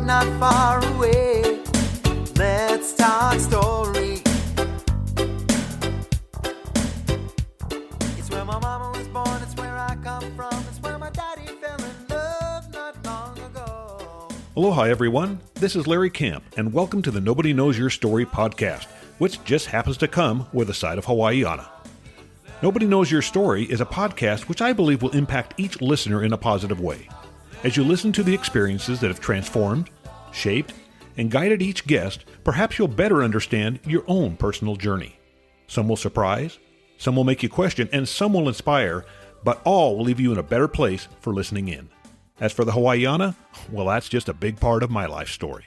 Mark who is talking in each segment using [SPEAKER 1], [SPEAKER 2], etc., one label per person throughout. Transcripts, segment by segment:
[SPEAKER 1] Not far away, let's talk story. It's where my mama was born, it's where I come from, it's where my daddy fell in love not long ago.
[SPEAKER 2] Aloha everyone, this is Larry Camp, and welcome to the Nobody Knows Your Story podcast, which just happens to come with a side of Hawaiiana. Nobody Knows Your Story is a podcast which I believe will impact each listener in a positive way. As you listen to the experiences that have transformed, shaped, and guided each guest, perhaps you'll better understand your own personal journey. Some will surprise, some will make you question, and some will inspire, but all will leave you in a better place for listening in. As for the Hawaiiana, well, that's just a big part of my life story.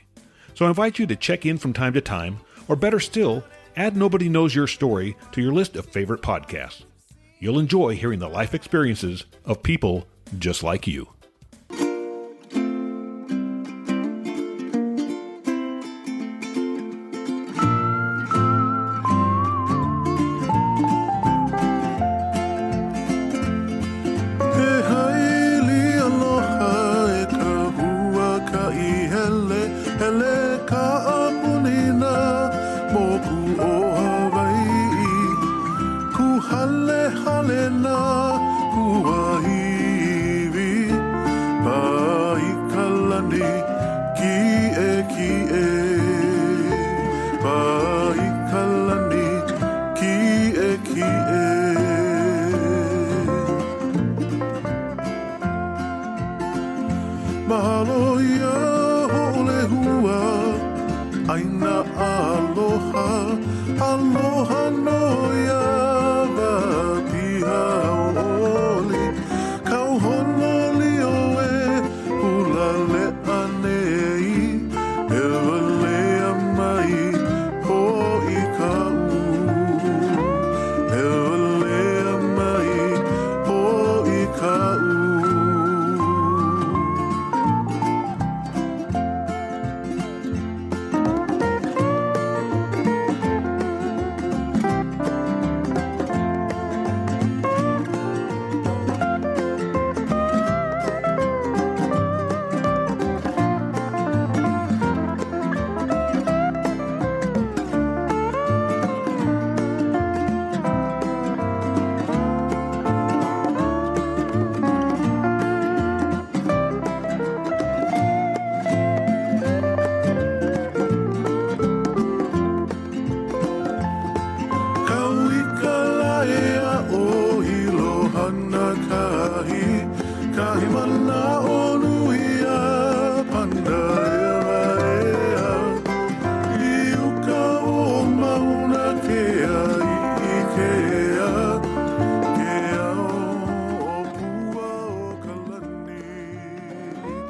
[SPEAKER 2] So I invite you to check in from time to time, or better still, add Nobody Knows Your Story to your list of favorite podcasts. You'll enjoy hearing the life experiences of people just like you.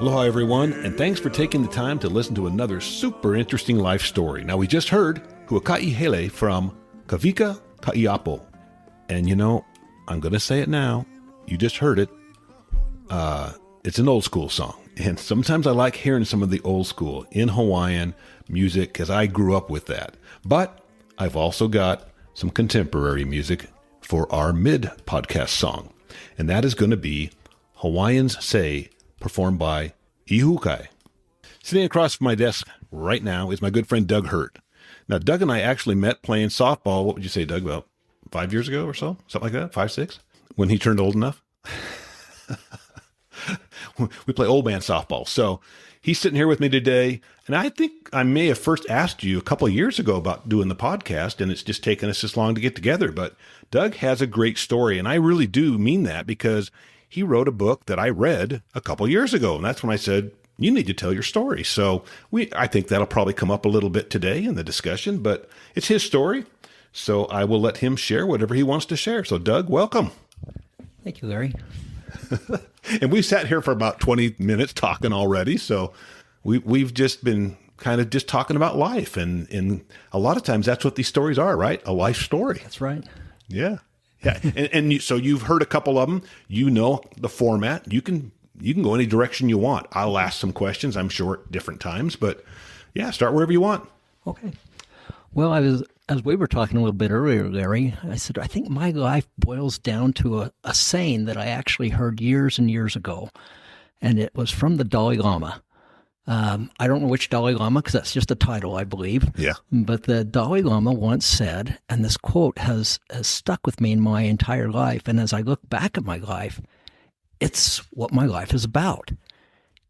[SPEAKER 2] Aloha everyone, and thanks for taking the time to listen to another super interesting life story. Now we just heard Huaka'i Hele from Kawika Ka'iapo. And you know, I'm going to say it now. You just heard it. It's an old school song. And sometimes I like hearing some of the old school in Hawaiian music because I grew up with that. But I've also got some contemporary music for our mid-podcast song. And that is going to be Hawaiians Say, performed by Ihukai. Sitting across from my desk right now is my good friend Doug Herdt. Now, Doug and I actually met playing softball, what would you say, Doug, about 5 years ago or so? Something like that? 5, 6? When he turned old enough? We play old man softball. So he's sitting here with me today. And I think I may have first asked you a couple of years ago about doing the podcast, and it's just taken us this long to get together. But Doug has a great story, and I really do mean that because he wrote a book that I read a couple of years ago. And that's when I said, you need to tell your story. So I think that'll probably come up a little bit today in the discussion, but it's his story. So I will let him share whatever he wants to share. So Doug, welcome.
[SPEAKER 3] Thank you, Larry.
[SPEAKER 2] And we've sat here for about 20 minutes talking already. So we've just been kind of just talking about life. And a lot of times that's what these stories are, right? A life story.
[SPEAKER 3] That's right.
[SPEAKER 2] Yeah. Yeah, so you've heard a couple of them. You know the format. You can go any direction you want. I'll ask some questions, I'm sure, at different times. But yeah, start wherever you want.
[SPEAKER 3] Okay. Well, as we were talking a little bit earlier, Larry, I said, I think my life boils down to a saying that I actually heard years and years ago, and it was from the Dalai Lama. I don't know which Dalai Lama, because that's just a title, I believe.
[SPEAKER 2] Yeah.
[SPEAKER 3] But the Dalai Lama once said, and this quote has stuck with me in my entire life, and as I look back at my life, it's what my life is about.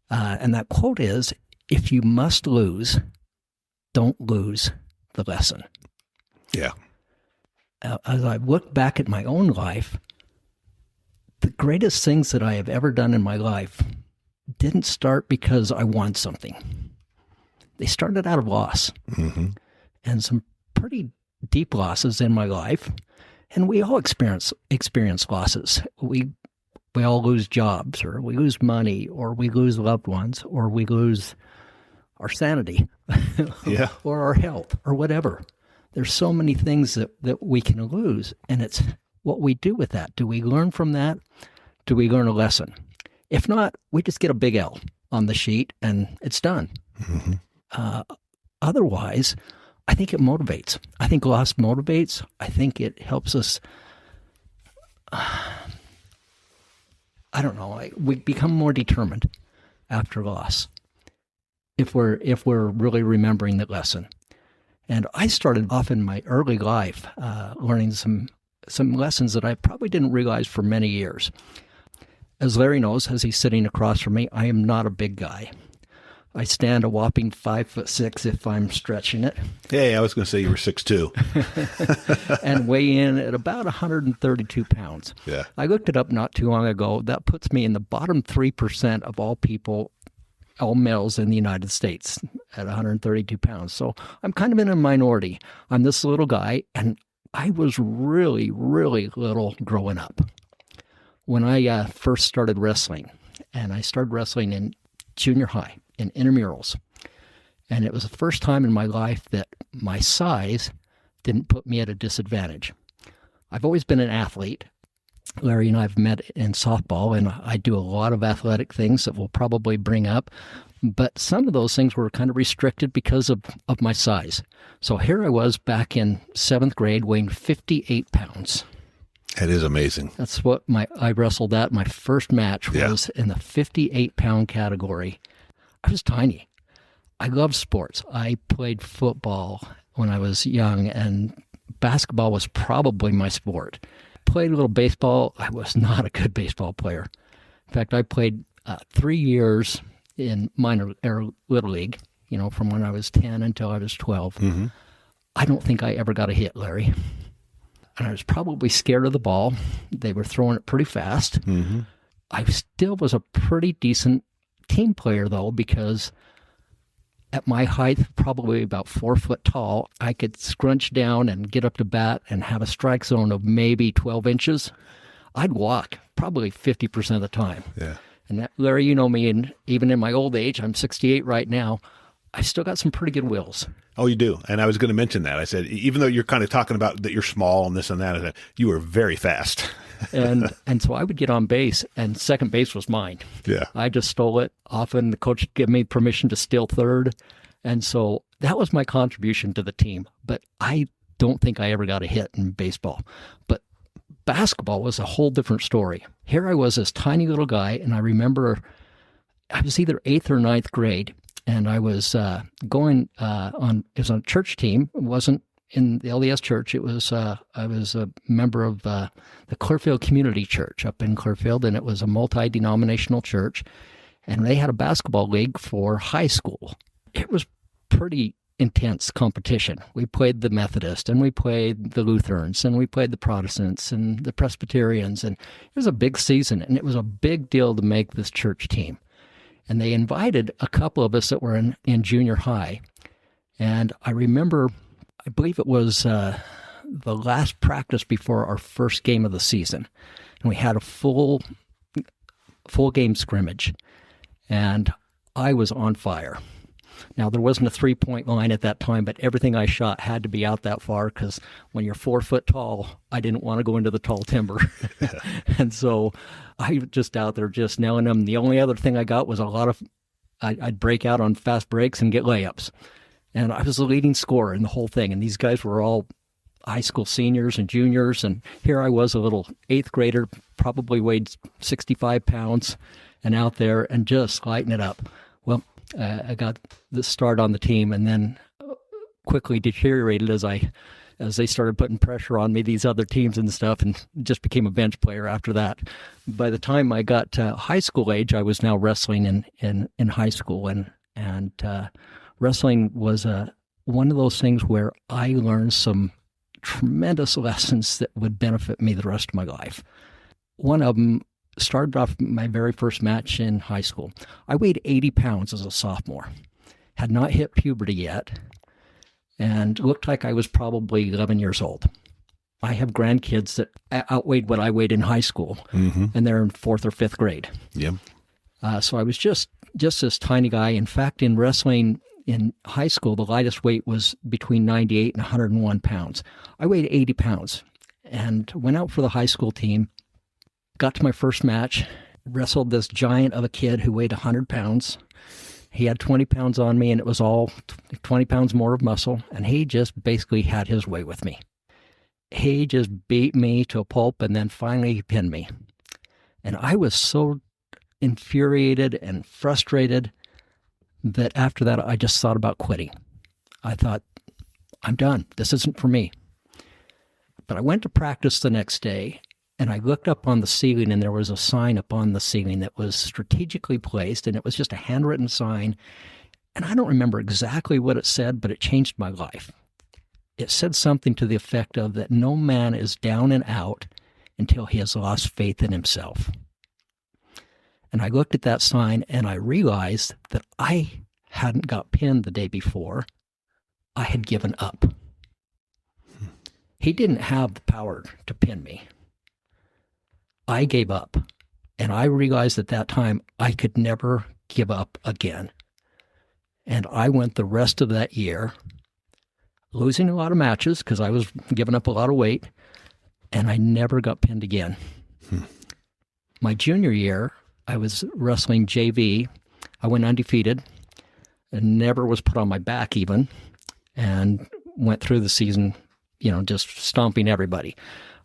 [SPEAKER 3] And that quote is, if you must lose, don't lose the lesson.
[SPEAKER 2] Yeah.
[SPEAKER 3] As I look back at my own life, the greatest things that I have ever done in my life didn't start because I won something. They started out of loss.
[SPEAKER 2] Mm-hmm.
[SPEAKER 3] And some pretty deep losses in my life. And we all experience losses. We all lose jobs, or we lose money, or we lose loved ones, or we lose our sanity,
[SPEAKER 2] yeah,
[SPEAKER 3] or our health, or whatever. There's so many things that we can lose, and it's what we do with that. Do we learn from that? Do we learn a lesson? If not, we just get a big L on the sheet, and it's done.
[SPEAKER 2] Mm-hmm.
[SPEAKER 3] Otherwise, I think it motivates. I think loss motivates. I think it helps us. I don't know. We become more determined after loss if we're really remembering the lesson. And I started off in my early life learning some lessons that I probably didn't realize for many years. As Larry knows, as he's sitting across from me, I am not a big guy. I stand a whopping 5'6" if I'm stretching it.
[SPEAKER 2] Hey, I was going to say you were 6'2".
[SPEAKER 3] And weigh in at about 132 pounds.
[SPEAKER 2] Yeah.
[SPEAKER 3] I looked it up not too long ago. That puts me in the bottom 3% of all males in the United States at 132 pounds. So I'm kind of in a minority. I'm this little guy, and I was really, really little growing up. When I first started wrestling, and I started wrestling in junior high, in intramurals. And it was the first time in my life that my size didn't put me at a disadvantage. I've always been an athlete. Larry and I have met in softball, and I do a lot of athletic things that we'll probably bring up. But some of those things were kind of restricted because of my size. So here I was back in 7th grade weighing 58 pounds.
[SPEAKER 2] That is amazing.
[SPEAKER 3] That's what I wrestled at. My first match was in the 58-pound category. I was tiny. I loved sports. I played football when I was young, and basketball was probably my sport. Played a little baseball. I was not a good baseball player. In fact, I played 3 years in minor or little league, from when I was 10 until I was 12.
[SPEAKER 2] Mm-hmm.
[SPEAKER 3] I don't think I ever got a hit, Larry. And I was probably scared of the ball. They were throwing it pretty fast.
[SPEAKER 2] Mm-hmm.
[SPEAKER 3] I still was a pretty decent team player, though, because at my height, probably about 4 foot tall, I could scrunch down and get up to bat and have a strike zone of maybe 12 inches. I'd walk probably 50% of the time.
[SPEAKER 2] Yeah.
[SPEAKER 3] And that, Larry, you know me, and even in my old age, I'm 68 right now, I still got some pretty good wills.
[SPEAKER 2] Oh, you do. And I was going to mention that. I said, even though you're kind of talking about that you're small and this and that, I said, you were very fast.
[SPEAKER 3] and so I would get on base, and second base was mine.
[SPEAKER 2] Yeah.
[SPEAKER 3] I just stole it. Often the coach would give me permission to steal third. And so that was my contribution to the team. But I don't think I ever got a hit in baseball. But basketball was a whole different story. Here I was, this tiny little guy, and I remember I was either 8th or 9th grade, and I was going on a church team. It wasn't in the LDS church. It was I was a member of the Clearfield Community Church up in Clearfield, and it was a multi-denominational church, and they had a basketball league for high school. It was pretty intense competition. We played the Methodists, and we played the Lutherans, and we played the Protestants and the Presbyterians, and it was a big season, and it was a big deal to make this church team. And they invited a couple of us that were in junior high. And I remember, I believe it was the last practice before our first game of the season. And we had a full game scrimmage. And I was on fire. Now, there wasn't a three-point line at that time, but everything I shot had to be out that far because when you're 4 foot tall, I didn't want to go into the tall timber. And so I was just out there just nailing them. The only other thing I got was I'd break out on fast breaks and get layups. And I was the leading scorer in the whole thing. And these guys were all high school seniors and juniors. And here I was, a little 8th grader, probably weighed 65 pounds, and out there and just lighting it up. Well, I got the start on the team, and then quickly deteriorated as they started putting pressure on me, these other teams and stuff, and just became a bench player after that. By the time I got to high school age, I was now wrestling in high school, and wrestling was one of those things where I learned some tremendous lessons that would benefit me the rest of my life. One of them started off my very first match in high school. I weighed 80 pounds as a sophomore, had not hit puberty yet, and looked like I was probably 11 years old. I have grandkids that outweighed what I weighed in high school, and they're in 4th or 5th grade.
[SPEAKER 2] Yep.
[SPEAKER 3] So I was just this tiny guy. In fact, in wrestling in high school, the lightest weight was between 98 and 101 pounds. I weighed 80 pounds and went out for the high school team. Got to my first match, wrestled this giant of a kid who weighed 100 pounds. He had 20 pounds on me, and it was all 20 pounds more of muscle, and he just basically had his way with me. He just beat me to a pulp, and then finally he pinned me. And I was so infuriated and frustrated that after that I just thought about quitting. I thought, I'm done. This isn't for me. But I went to practice the next day, and I looked up on the ceiling, and there was a sign up on the ceiling that was strategically placed, and it was just a handwritten sign. And I don't remember exactly what it said, but it changed my life. It said something to the effect of that no man is down and out until he has lost faith in himself. And I looked at that sign, and I realized that I hadn't got pinned the day before. I had given up. He didn't have the power to pin me. I gave up, and I realized at that time I could never give up again. And I went the rest of that year losing a lot of matches because I was giving up a lot of weight, and I never got pinned again. My junior year, I was wrestling JV. I went undefeated and never was put on my back even, and went through the season, just stomping everybody.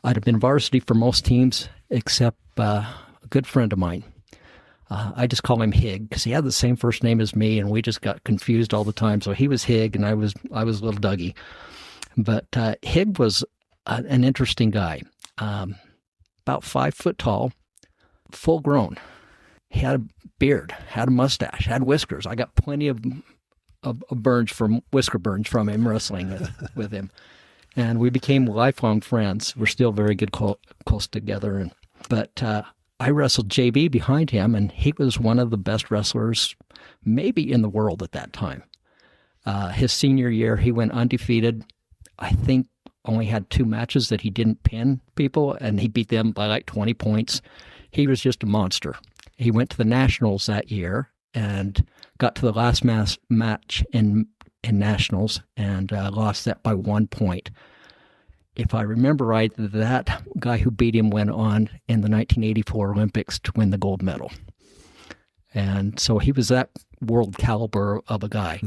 [SPEAKER 3] I'd have been varsity for most teams except a good friend of mine. I just call him Hig because he had the same first name as me, and we just got confused all the time. So he was Hig, and I was little Dougie. But Hig was an interesting guy, about 5 foot tall, full grown. He had a beard, had a mustache, had whiskers. I got plenty of whisker burns from him wrestling with him. And we became lifelong friends. We're still very good, close together. But I wrestled JB behind him, and he was one of the best wrestlers maybe in the world at that time. His senior year, he went undefeated. I think only had 2 matches that he didn't pin people, and he beat them by like 20 points. He was just a monster. He went to the Nationals that year and got to the last match in Nationals and lost that by 1 point. If I remember right, that guy who beat him went on in the 1984 Olympics to win the gold medal. And so he was that world caliber of a guy.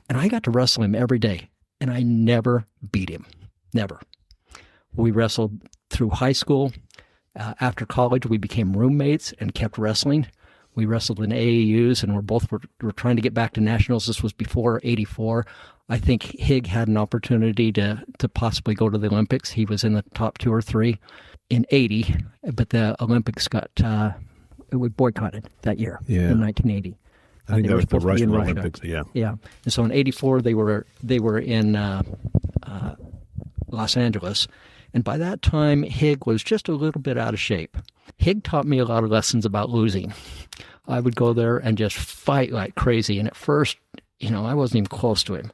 [SPEAKER 3] And I got to wrestle him every day, and I never beat him. Never. We wrestled through high school. After college, we became roommates and kept wrestling. We wrestled in AAUs, and we're trying to get back to nationals. This was before '84. I think Hig had an opportunity to possibly go to the Olympics. He was in the top 2 or 3 in '80, but the Olympics we boycotted that year in 1980.
[SPEAKER 2] I think that was the Russian Olympics. Yeah.
[SPEAKER 3] And so in '84 they were in Los Angeles, and by that time Hig was just a little bit out of shape. Hig taught me a lot of lessons about losing. I would go there and just fight like crazy, and at first, I wasn't even close to him.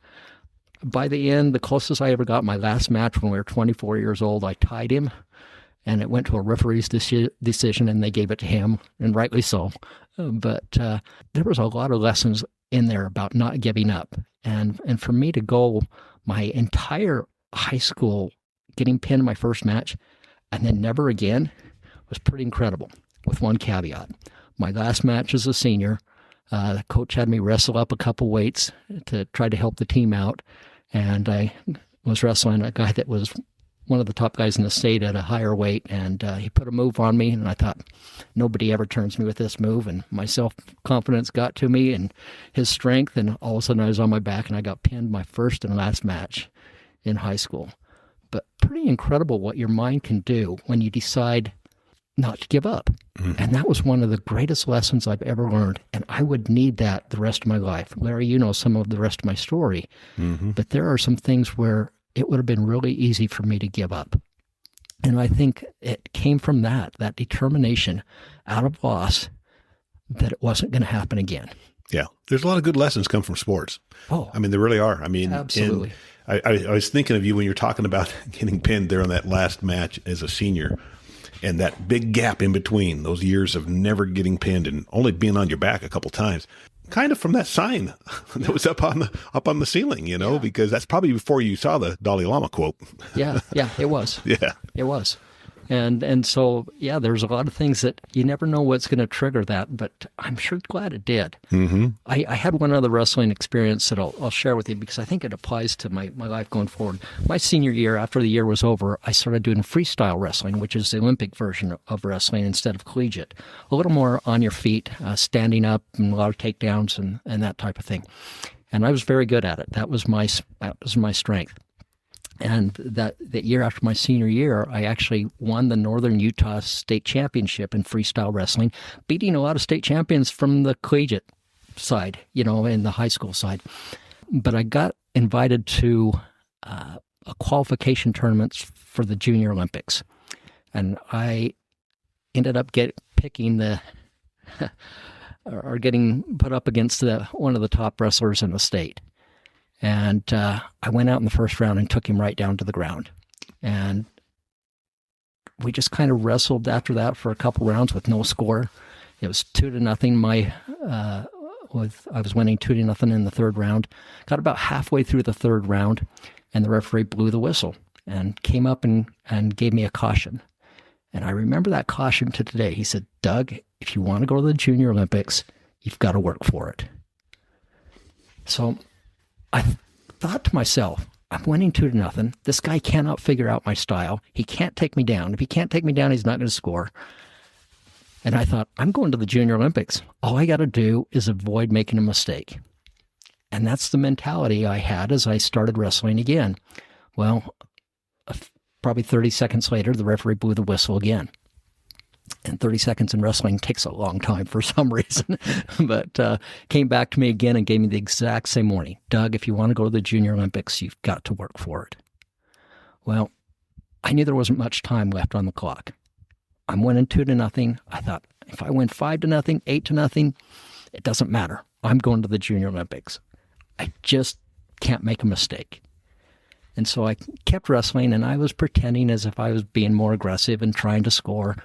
[SPEAKER 3] By the end, the closest I ever got, my last match when we were 24 years old, I tied him, and it went to a referee's decision, and they gave it to him, and rightly so. But there was a lot of lessons in there about not giving up. And for me to go my entire high school getting pinned my first match and then never again was pretty incredible, with one caveat. My last match as a senior, the coach had me wrestle up a couple weights to try to help the team out, and I was wrestling a guy that was one of the top guys in the state at a higher weight, and he put a move on me, and I thought, nobody ever turns me with this move, and my self-confidence got to me, and his strength, and all of a sudden I was on my back, and I got pinned my first and last match in high school. But pretty incredible what your mind can do when you decide not to give up. And that was one of the greatest lessons I've ever learned, and I would need that the rest of my life. Larry, you know some of the rest of my story, but there are some things where it would have been really easy for me to give up. And I think it came from that determination out of loss that it wasn't going to happen again.
[SPEAKER 2] Yeah. There's a lot of good lessons come from sports.
[SPEAKER 3] Oh,
[SPEAKER 2] I mean, there really are. I mean,
[SPEAKER 3] absolutely.
[SPEAKER 2] I was thinking of you when you're talking about getting pinned there on that last match as a senior, and that big gap in between those years of never getting pinned and only being on your back a couple times. Kind of from that sign that was up on the ceiling, you know, because that's probably before you saw the Dalai Lama quote. Yeah,
[SPEAKER 3] it was.
[SPEAKER 2] Yeah,
[SPEAKER 3] it was. And so, yeah, there's a lot of things that you never know what's going to trigger that, but I'm sure glad it did. I had one other wrestling experience that I'll share with you because I think it applies to my life going forward. My senior year, after the year was over, I started doing freestyle wrestling, which is the Olympic version of wrestling instead of collegiate. A little more on your feet, standing up, and a lot of takedowns and that type of thing. And I was very good at it. That was my strength. And that year after my senior year, I actually won the Northern Utah State Championship in freestyle wrestling, beating a lot of state champions from the collegiate side, you know, in the high school side. But I got invited to a qualification tournament for the Junior Olympics. And I ended up getting put up against one of the top wrestlers in the state. And I went out in the first round and took him right down to the ground. And we just kind of wrestled after that for a couple rounds with no score. It was 2-0. I was winning 2-0 in the third round. Got about halfway through the third round, and the referee blew the whistle and came up and gave me a caution. And I remember that caution to today. He said, "Doug, if you want to go to the Junior Olympics, you've got to work for it." So I thought to myself, I'm winning 2-0. This guy cannot figure out my style. He can't take me down. If he can't take me down, he's not going to score. And I thought, I'm going to the Junior Olympics. All I got to do is avoid making a mistake. And that's the mentality I had as I started wrestling again. Well, probably 30 seconds later, the referee blew the whistle again. And 30 seconds in wrestling takes a long time for some reason. But came back to me again and gave me the exact same warning. Doug, if you want to go to the Junior Olympics, you've got to work for it. Well, I knew there wasn't much time left on the clock. I'm winning 2-0. I thought, if I win 5-0, 8-0, it doesn't matter. I'm going to the Junior Olympics. I just can't make a mistake. And so I kept wrestling, and I was pretending as if I was being more aggressive and trying to score.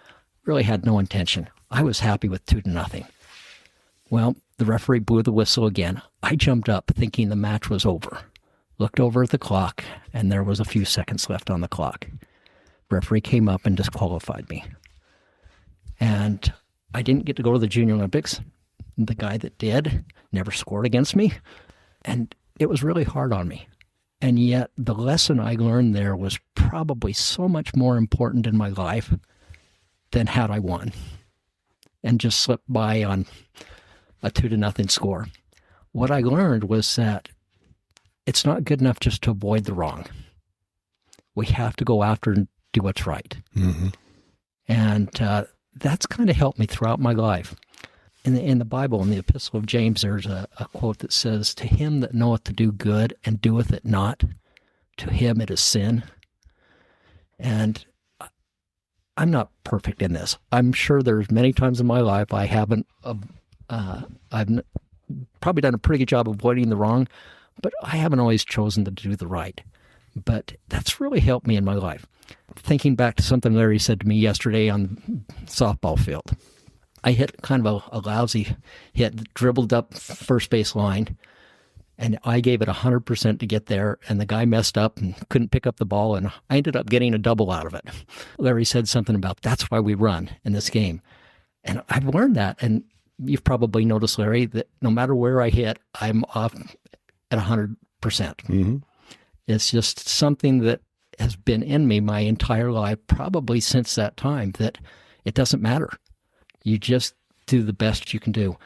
[SPEAKER 3] Really had no intention. I was happy with 2-0. Well, the referee blew the whistle again. I jumped up thinking the match was over. Looked over at the clock, and there was a few seconds left on the clock. The referee came up and disqualified me. And I didn't get to go to the Junior Olympics. The guy that did never scored against me. And it was really hard on me. And yet the lesson I learned there was probably so much more important in my life than had I won and just slipped by on a 2-0 score. What I learned was that it's not good enough just to avoid the wrong. We have to go after and do what's right. And that's kind of helped me throughout my life. In the Bible, in the Epistle of James, there's a quote that says, "To him that knoweth to do good and doeth it not, to him it is sin." And I'm not perfect in this. I'm sure there's many times in my life I've probably done a pretty good job of avoiding the wrong, but I haven't always chosen to do the right. But that's really helped me in my life. Thinking back to something Larry said to me yesterday on the softball field. I hit kind of a lousy hit, dribbled up first base line, and I gave it 100% to get there, and the guy messed up and couldn't pick up the ball, and I ended up getting a double out of it. Larry said something about, that's why we run in this game. And I've learned that, and you've probably noticed, Larry, that no matter where I hit, I'm off at 100%.
[SPEAKER 2] Mm-hmm.
[SPEAKER 3] It's just something that has been in me my entire life, probably since that time, that it doesn't matter. You just do the best you can do.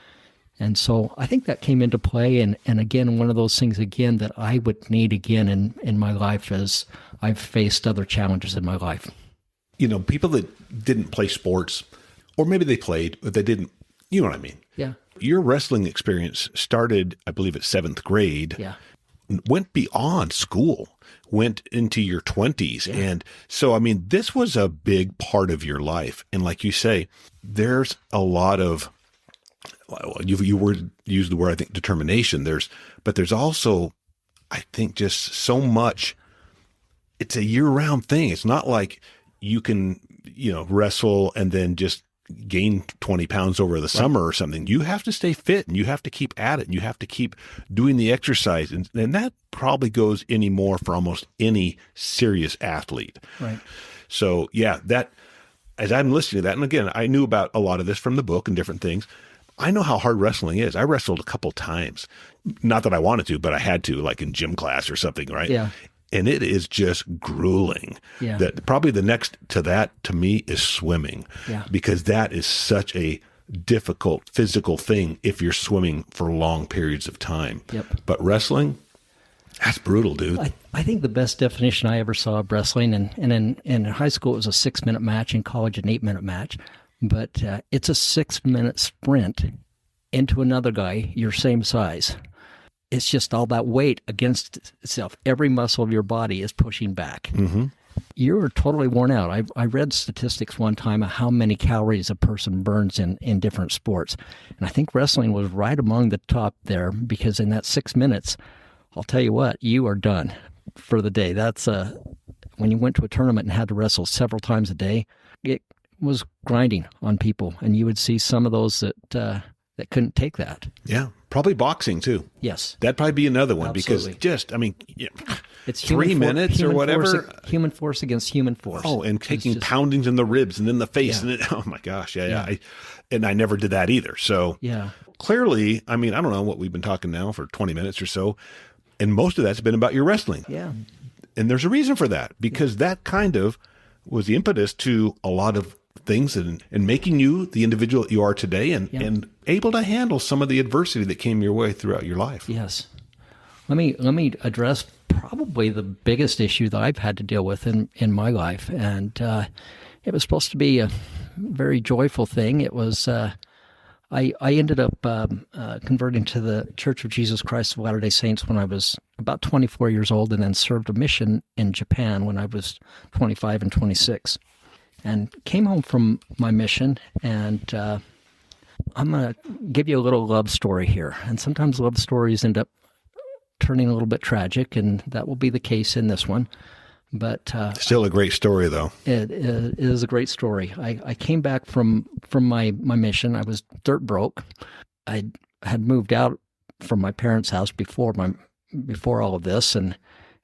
[SPEAKER 3] And so I think that came into play. And again, one of those things, again, that I would need again in my life as I've faced other challenges in my life.
[SPEAKER 2] You know, people that didn't play sports, or maybe they played, but they didn't, you know what I mean?
[SPEAKER 3] Yeah.
[SPEAKER 2] Your wrestling experience started, I believe, at 7th grade.
[SPEAKER 3] Yeah.
[SPEAKER 2] Went beyond school, went into your 20s.
[SPEAKER 3] Yeah.
[SPEAKER 2] And so, I mean, this was a big part of your life. And like you say, there's a lot of, you used the word, I think, determination. But there's also, I think, just so much. It's a year-round thing. It's not like you can, wrestle and then just gain 20 pounds over the summer or something. You have to stay fit, and you have to keep at it, and you have to keep doing the exercise. And that probably goes anymore for almost any serious athlete.
[SPEAKER 3] Right.
[SPEAKER 2] So yeah, that, as I'm listening to that, and again, I knew about a lot of this from the book and different things. I know how hard wrestling is. I wrestled a couple times. Not that I wanted to, but I had to, like in gym class or something, right?
[SPEAKER 3] Yeah.
[SPEAKER 2] And it is just grueling.
[SPEAKER 3] Yeah.
[SPEAKER 2] That probably the next to that to me is swimming.
[SPEAKER 3] Yeah.
[SPEAKER 2] Because that is such a difficult physical thing if you're swimming for long periods of time.
[SPEAKER 3] Yep.
[SPEAKER 2] But wrestling, that's brutal, dude.
[SPEAKER 3] I think the best definition I ever saw of wrestling, and in high school it was a 6-minute match, in college an 8-minute match, but it's a 6-minute sprint into another guy your same size. It's just all that weight against itself. Every muscle of your body is pushing back.
[SPEAKER 2] Mm-hmm.
[SPEAKER 3] You're totally worn out. I read statistics one time of how many calories a person burns in different sports. And I think wrestling was right among the top there, because in that 6 minutes, I'll tell you what, you are done for the day. That's when you went to a tournament and had to wrestle several times a day, it was grinding on people. And you would see some of those that couldn't take that.
[SPEAKER 2] Yeah. Probably boxing too.
[SPEAKER 3] Yes.
[SPEAKER 2] That'd probably be another one.
[SPEAKER 3] Absolutely.
[SPEAKER 2] Because just, I mean,
[SPEAKER 3] it's
[SPEAKER 2] 3 minutes or whatever.
[SPEAKER 3] Human force against human force.
[SPEAKER 2] Oh, and taking poundings in the ribs and in the face.
[SPEAKER 3] Yeah.
[SPEAKER 2] And oh my gosh. Yeah. I never did that either. So
[SPEAKER 3] yeah.
[SPEAKER 2] Clearly, I mean, I don't know what we've been talking now for 20 minutes or so. And most of that's been about your wrestling.
[SPEAKER 3] Yeah.
[SPEAKER 2] And there's a reason for that, because that kind of was the impetus to a lot of things and making you the individual that you are today, and able to handle some of the adversity that came your way throughout your life.
[SPEAKER 3] Yes. Let me address probably the biggest issue that I've had to deal with in my life. And it was supposed to be a very joyful thing. It was, I ended up converting to the Church of Jesus Christ of Latter-day Saints when I was about 24 years old, and then served a mission in Japan when I was 25 and 26. And came home from my mission, and I'm going to give you a little love story here. And sometimes love stories end up turning a little bit tragic, and that will be the case in this one. But
[SPEAKER 2] still a great story, though.
[SPEAKER 3] It is a great story. I came back from my mission. I was dirt broke. I had moved out from my parents' house before all of this, and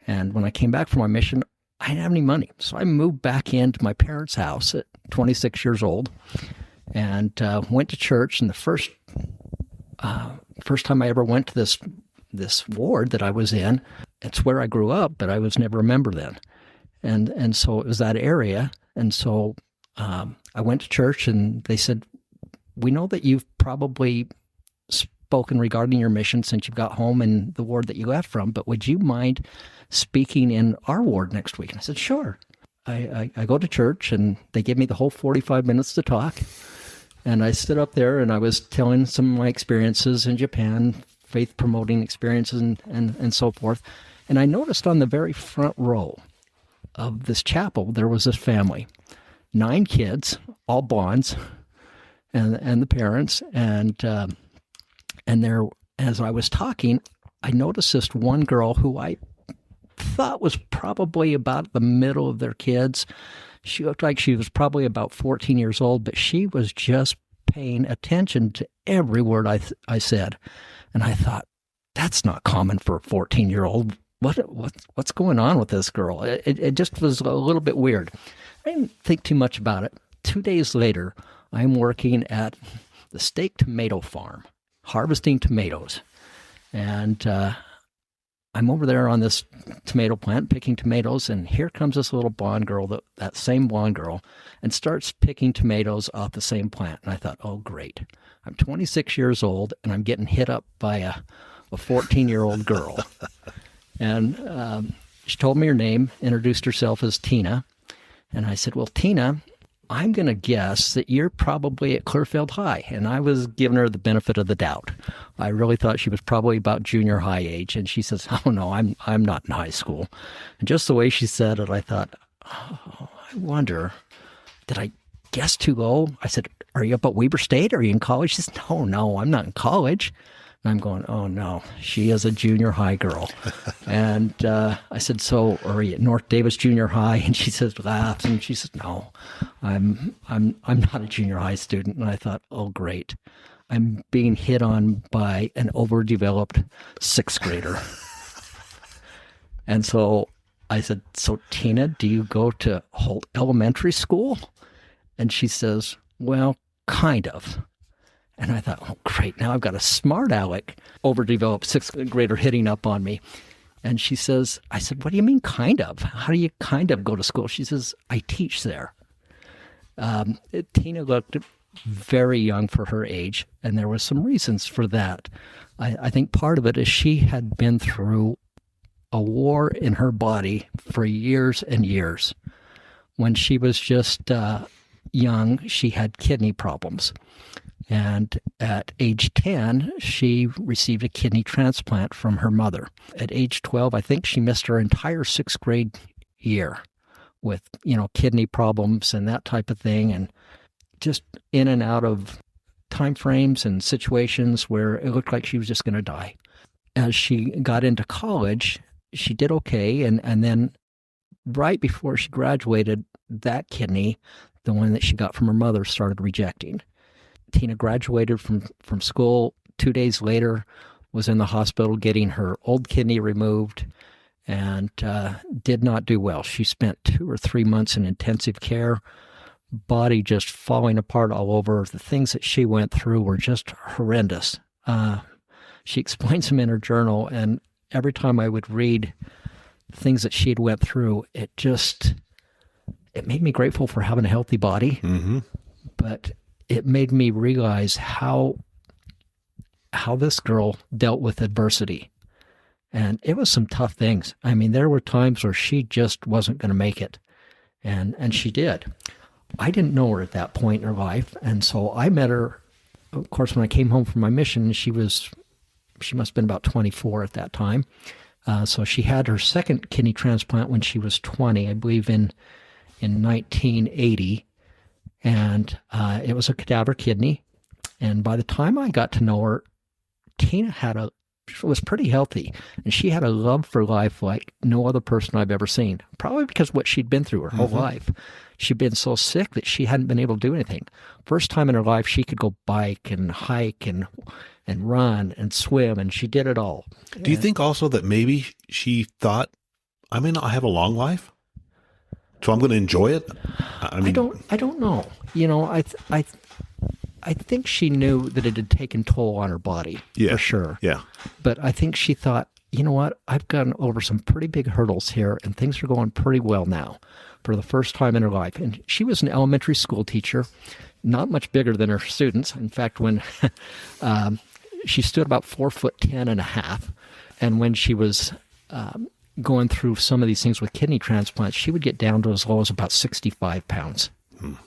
[SPEAKER 3] when I came back from my mission, I didn't have any money. So I moved back into my parents' house at 26 years old, and went to church. And the first time I ever went to this ward that I was in, it's where I grew up, but I was never a member then. And so it was that area. And so I went to church, and they said, we know that you've probably spoken regarding your mission since you've got home in the ward that you left from, but would you mind speaking in our ward next week? And I said, sure. I go to church, and they give me the whole 45 minutes to talk. And I stood up there, and I was telling some of my experiences in Japan, faith-promoting experiences and so forth. And I noticed on the very front row of this chapel, there was this family, 9 kids, all blondes, and the parents. And there, as I was talking, I noticed this one girl who I thought was probably about the middle of their kids. She looked like she was probably about 14 years old, but she was just paying attention to every word I said. And I thought, that's not common for a 14-year-old. What's going on with this girl? It just was a little bit weird. I didn't think too much about it. 2 days later, I'm working at the Steak Tomato Farm, harvesting tomatoes. And I'm over there on this tomato plant picking tomatoes, and here comes this little blonde girl, that same blonde girl, and starts picking tomatoes off the same plant. And I thought, oh, great. I'm 26 years old, and I'm getting hit up by a 14-year-old girl. And she told me her name, introduced herself as Tina. And I said, well, Tina, I'm going to guess that you're probably at Clearfield High. And I was giving her the benefit of the doubt. I really thought she was probably about junior high age. And she says, oh, no, I'm not in high school. And just the way she said it, I thought, oh, I wonder, did I guess too low? I said, are you up at Weber State? Are you in college? She says, no, I'm not in college. And I'm going, oh, no, she is a junior high girl. And I said, so are you at North Davis Junior High? And she says, laughs, and she says, no, I'm not a junior high student. And I thought, oh, great. I'm being hit on by an overdeveloped sixth grader. And so I said, so Tina, do you go to Holt Elementary School? And she says, well, kind of. And I thought, oh, great, now I've got a smart aleck, overdeveloped sixth grader hitting up on me. And she says, I said, what do you mean kind of? How do you kind of go to school? She says, I teach there. Tina looked very young for her age, and there was some reasons for that. I think part of it is she had been through a war in her body for years and years. When she was just young, she had kidney problems. And at age 10, she received a kidney transplant from her mother. At age 12, I think she missed her entire sixth grade year with, kidney problems and that type of thing, and just in and out of time frames and situations where it looked like she was just going to die. As she got into college, she did okay, and then right before she graduated, that kidney, the one that she got from her mother, started rejecting. Tina graduated from school. 2 days later, was in the hospital getting her old kidney removed, and did not do well. She spent 2 or 3 months in intensive care, body just falling apart all over. The things that she went through were just horrendous. She explains them in her journal, and every time I would read the things that she had went through, it made me grateful for having a healthy body. Mm-hmm. But it made me realize how this girl dealt with adversity. And it was some tough things. I mean, there were times where she just wasn't going to make it. And she did. I didn't know her at that point in her life. And so I met her, of course, when I came home from my mission. She must have been about 24 at that time. So she had her second kidney transplant when she was 20, I believe in 1980. And it was a cadaver kidney. And by the time I got to know her, Tina was pretty healthy. And she had a love for life like no other person I've ever seen. Probably because of what she'd been through her whole life. She'd been so sick that she hadn't been able to do anything. First time in her life, she could go bike and hike and run and swim, and she did it all.
[SPEAKER 2] Do you think also that maybe she thought, I may not have a long life, so I'm going to enjoy it? I
[SPEAKER 3] don't know. I think she knew that it had taken toll on her body, for sure. Yeah. But I think she thought, you know what, I've gotten over some pretty big hurdles here, and things are going pretty well now for the first time in her life. And she was an elementary school teacher, not much bigger than her students. In fact, when she stood about 4'10.5", and when she was going through some of these things with kidney transplants, she would get down to as low as about 65 pounds.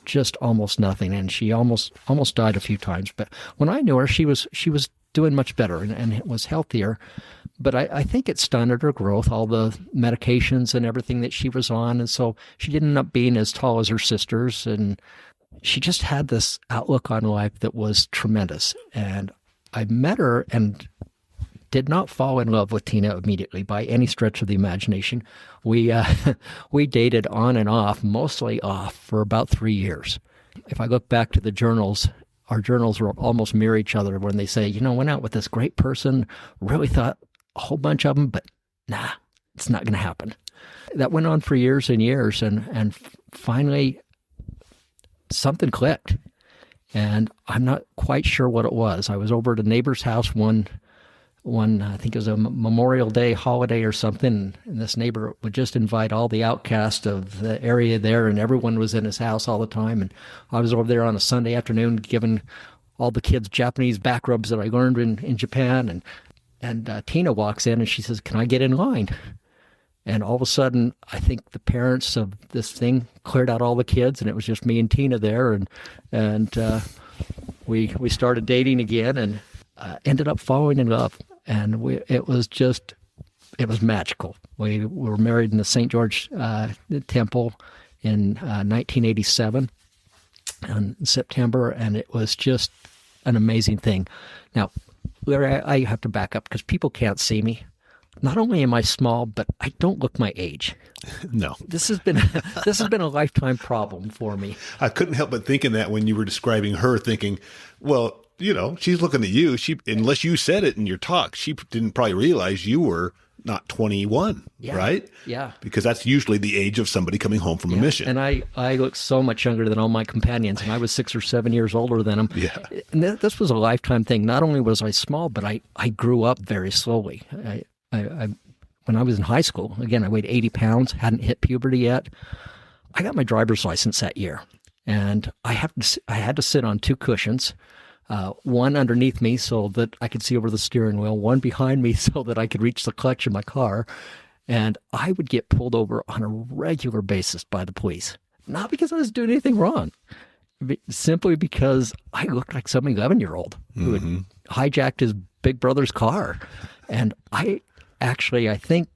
[SPEAKER 3] Just almost nothing, and she almost died a few times. But when I knew her, she was doing much better and was healthier. But I think it stunted her growth, all the medications and everything that she was on, and so she didn't end up being as tall as her sisters, and she just had this outlook on life that was tremendous. And I met her and did not fall in love with Tina immediately by any stretch of the imagination. We dated on and off, mostly off, for about 3 years. If I look back to the journals, our journals will almost mirror each other when they say, went out with this great person, really thought a whole bunch of them, but nah, it's not going to happen. That went on for years and years, and finally something clicked. And I'm not quite sure what it was. I was over at a neighbor's house one I think it was a Memorial Day holiday or something, and this neighbor would just invite all the outcasts of the area there, and everyone was in his house all the time. And I was over there on a Sunday afternoon giving all the kids Japanese back rubs that I learned in Japan, and Tina walks in and she says, "Can I get in line?" And all of a sudden, I think the parents of this thing cleared out all the kids, and it was just me and Tina there, and we started dating again, and ended up falling in love. And it was magical. We were married in the St. George Temple in 1987 in September, and it was just an amazing thing. Now, Larry, I have to back up because people can't see me. Not only am I small, but I don't look my age.
[SPEAKER 2] No.
[SPEAKER 3] This has been a lifetime problem for me.
[SPEAKER 2] I couldn't help but thinking that when you were describing her, thinking, well, she's looking at you. Unless you said it in your talk, she didn't probably realize you were not 21, right?
[SPEAKER 3] Yeah.
[SPEAKER 2] Because that's usually the age of somebody coming home from a mission.
[SPEAKER 3] And I look so much younger than all my companions, and I was 6 or 7 years older than them.
[SPEAKER 2] Yeah.
[SPEAKER 3] And this was a lifetime thing. Not only was I small, but I grew up very slowly. When I was in high school, again, I weighed 80 pounds, hadn't hit puberty yet. I got my driver's license that year, and I had to sit on two cushions. One underneath me so that I could see over the steering wheel, one behind me so that I could reach the clutch of my car. And I would get pulled over on a regular basis by the police. Not because I was doing anything wrong, simply because I looked like some 11-year-old who had hijacked his big brother's car. And I think,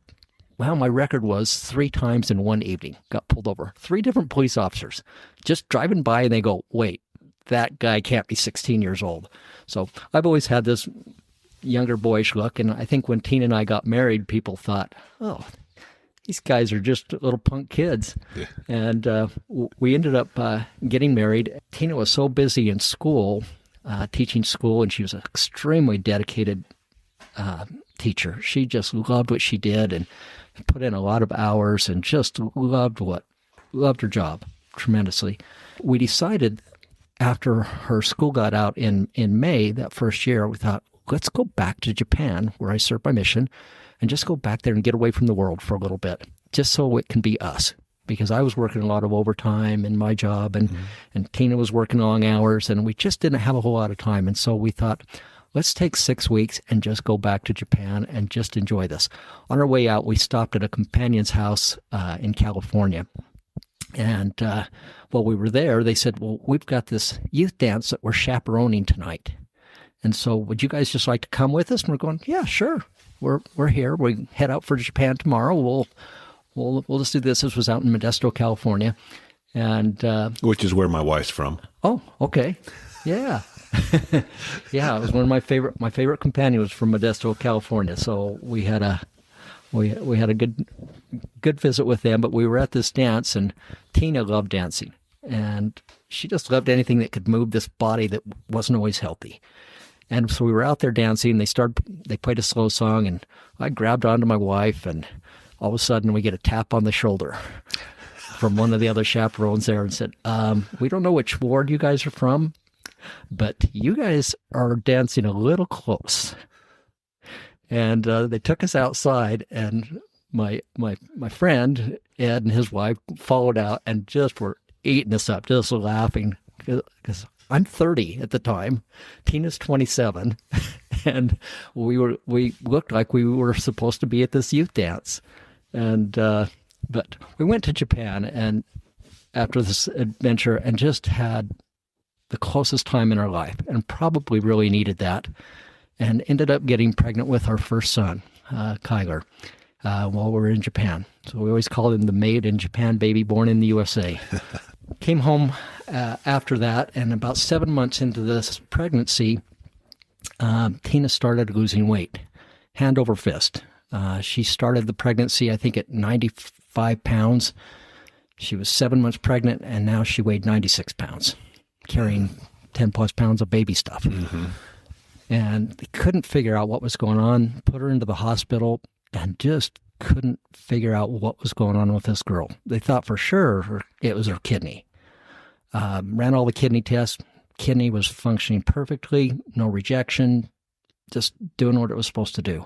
[SPEAKER 3] my record was 3 times in one evening, got pulled over. 3 different police officers just driving by, and they go, "Wait, that guy can't be 16 years old." So I've always had this younger boyish look, and I think when Tina and I got married, people thought, "Oh, these guys are just little punk kids." Yeah. And we ended up getting married. Tina was so busy in school, teaching school, and she was an extremely dedicated teacher. She just loved what she did and put in a lot of hours and just loved her job tremendously. We decided after her school got out in May that first year, we thought, let's go back to Japan where I served my mission and just go back there and get away from the world for a little bit, just so it can be us. Because I was working a lot of overtime in my job, and Tina was working long hours, and we just didn't have a whole lot of time. And so we thought, let's take 6 weeks and just go back to Japan and just enjoy this. On our way out, we stopped at a companion's house in California. And while we were there, they said, well, we've got this youth dance that we're chaperoning tonight. And so would you guys just like to come with us? And we're going, yeah, sure. We're here. We head out for Japan tomorrow. We'll just do this. This was out in Modesto, California. And
[SPEAKER 2] which is where my wife's from.
[SPEAKER 3] Oh, okay. Yeah. Yeah, it was one of my favorite companion was from Modesto, California. So we had a good visit with them, but we were at this dance, and Tina loved dancing, and she just loved anything that could move this body that wasn't always healthy. And so we were out there dancing. They played a slow song, and I grabbed onto my wife, and all of a sudden we get a tap on the shoulder from one of the other chaperones there and said, "We don't know which ward you guys are from, but you guys are dancing a little close." And they took us outside, and my friend, Ed, and his wife followed out and just were eating us up, just laughing. Because I'm 30 at the time, Tina's 27, and we looked like we were supposed to be at this youth dance. And but we went to Japan, and after this adventure, and just had the closest time in our life, and probably really needed that. And ended up getting pregnant with our first son, Kyler, while we were in Japan. So we always called him the made in Japan baby born in the USA. Came home after that, and about 7 months into this pregnancy, Tina started losing weight, hand over fist. She started the pregnancy, I think, at 95 pounds. She was 7 months pregnant, and now she weighed 96 pounds, carrying 10 plus pounds of baby stuff. And they couldn't figure out what was going on, put her into the hospital, and just couldn't figure out what was going on with this girl. They thought for sure it was her kidney. Ran all the kidney tests. Kidney was functioning perfectly, no rejection, just doing what it was supposed to do.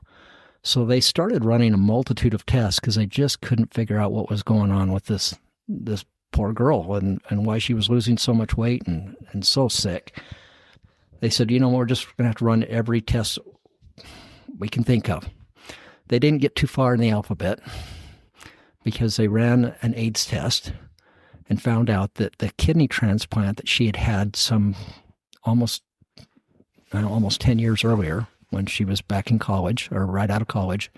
[SPEAKER 3] So they started running a multitude of tests because they just couldn't figure out what was going on with this poor girl and why she was losing so much weight and so sick. They said, we're just going to have to run every test we can think of. They didn't get too far in the alphabet because they ran an AIDS test and found out that the kidney transplant that she had had some almost 10 years earlier when she was back in college or right out of college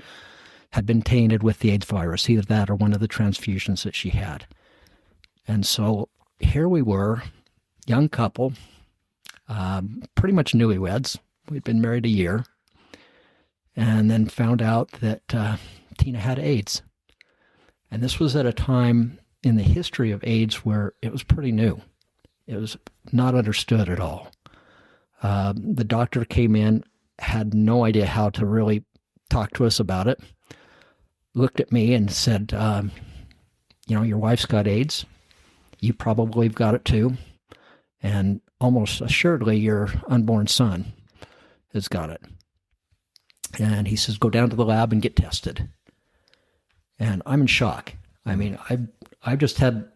[SPEAKER 3] had been tainted with the AIDS virus, either that or one of the transfusions that she had. And so here we were, young couple, pretty much newlyweds. We'd been married a year, and then found out that Tina had AIDS. And this was at a time in the history of AIDS where it was pretty new. It was not understood at all. The doctor came in, had no idea how to really talk to us about it, looked at me and said, your wife's got AIDS. You probably have got it too. And almost assuredly your unborn son has got it. And he says, go down to the lab and get tested. And I'm in shock. I mean, I've just had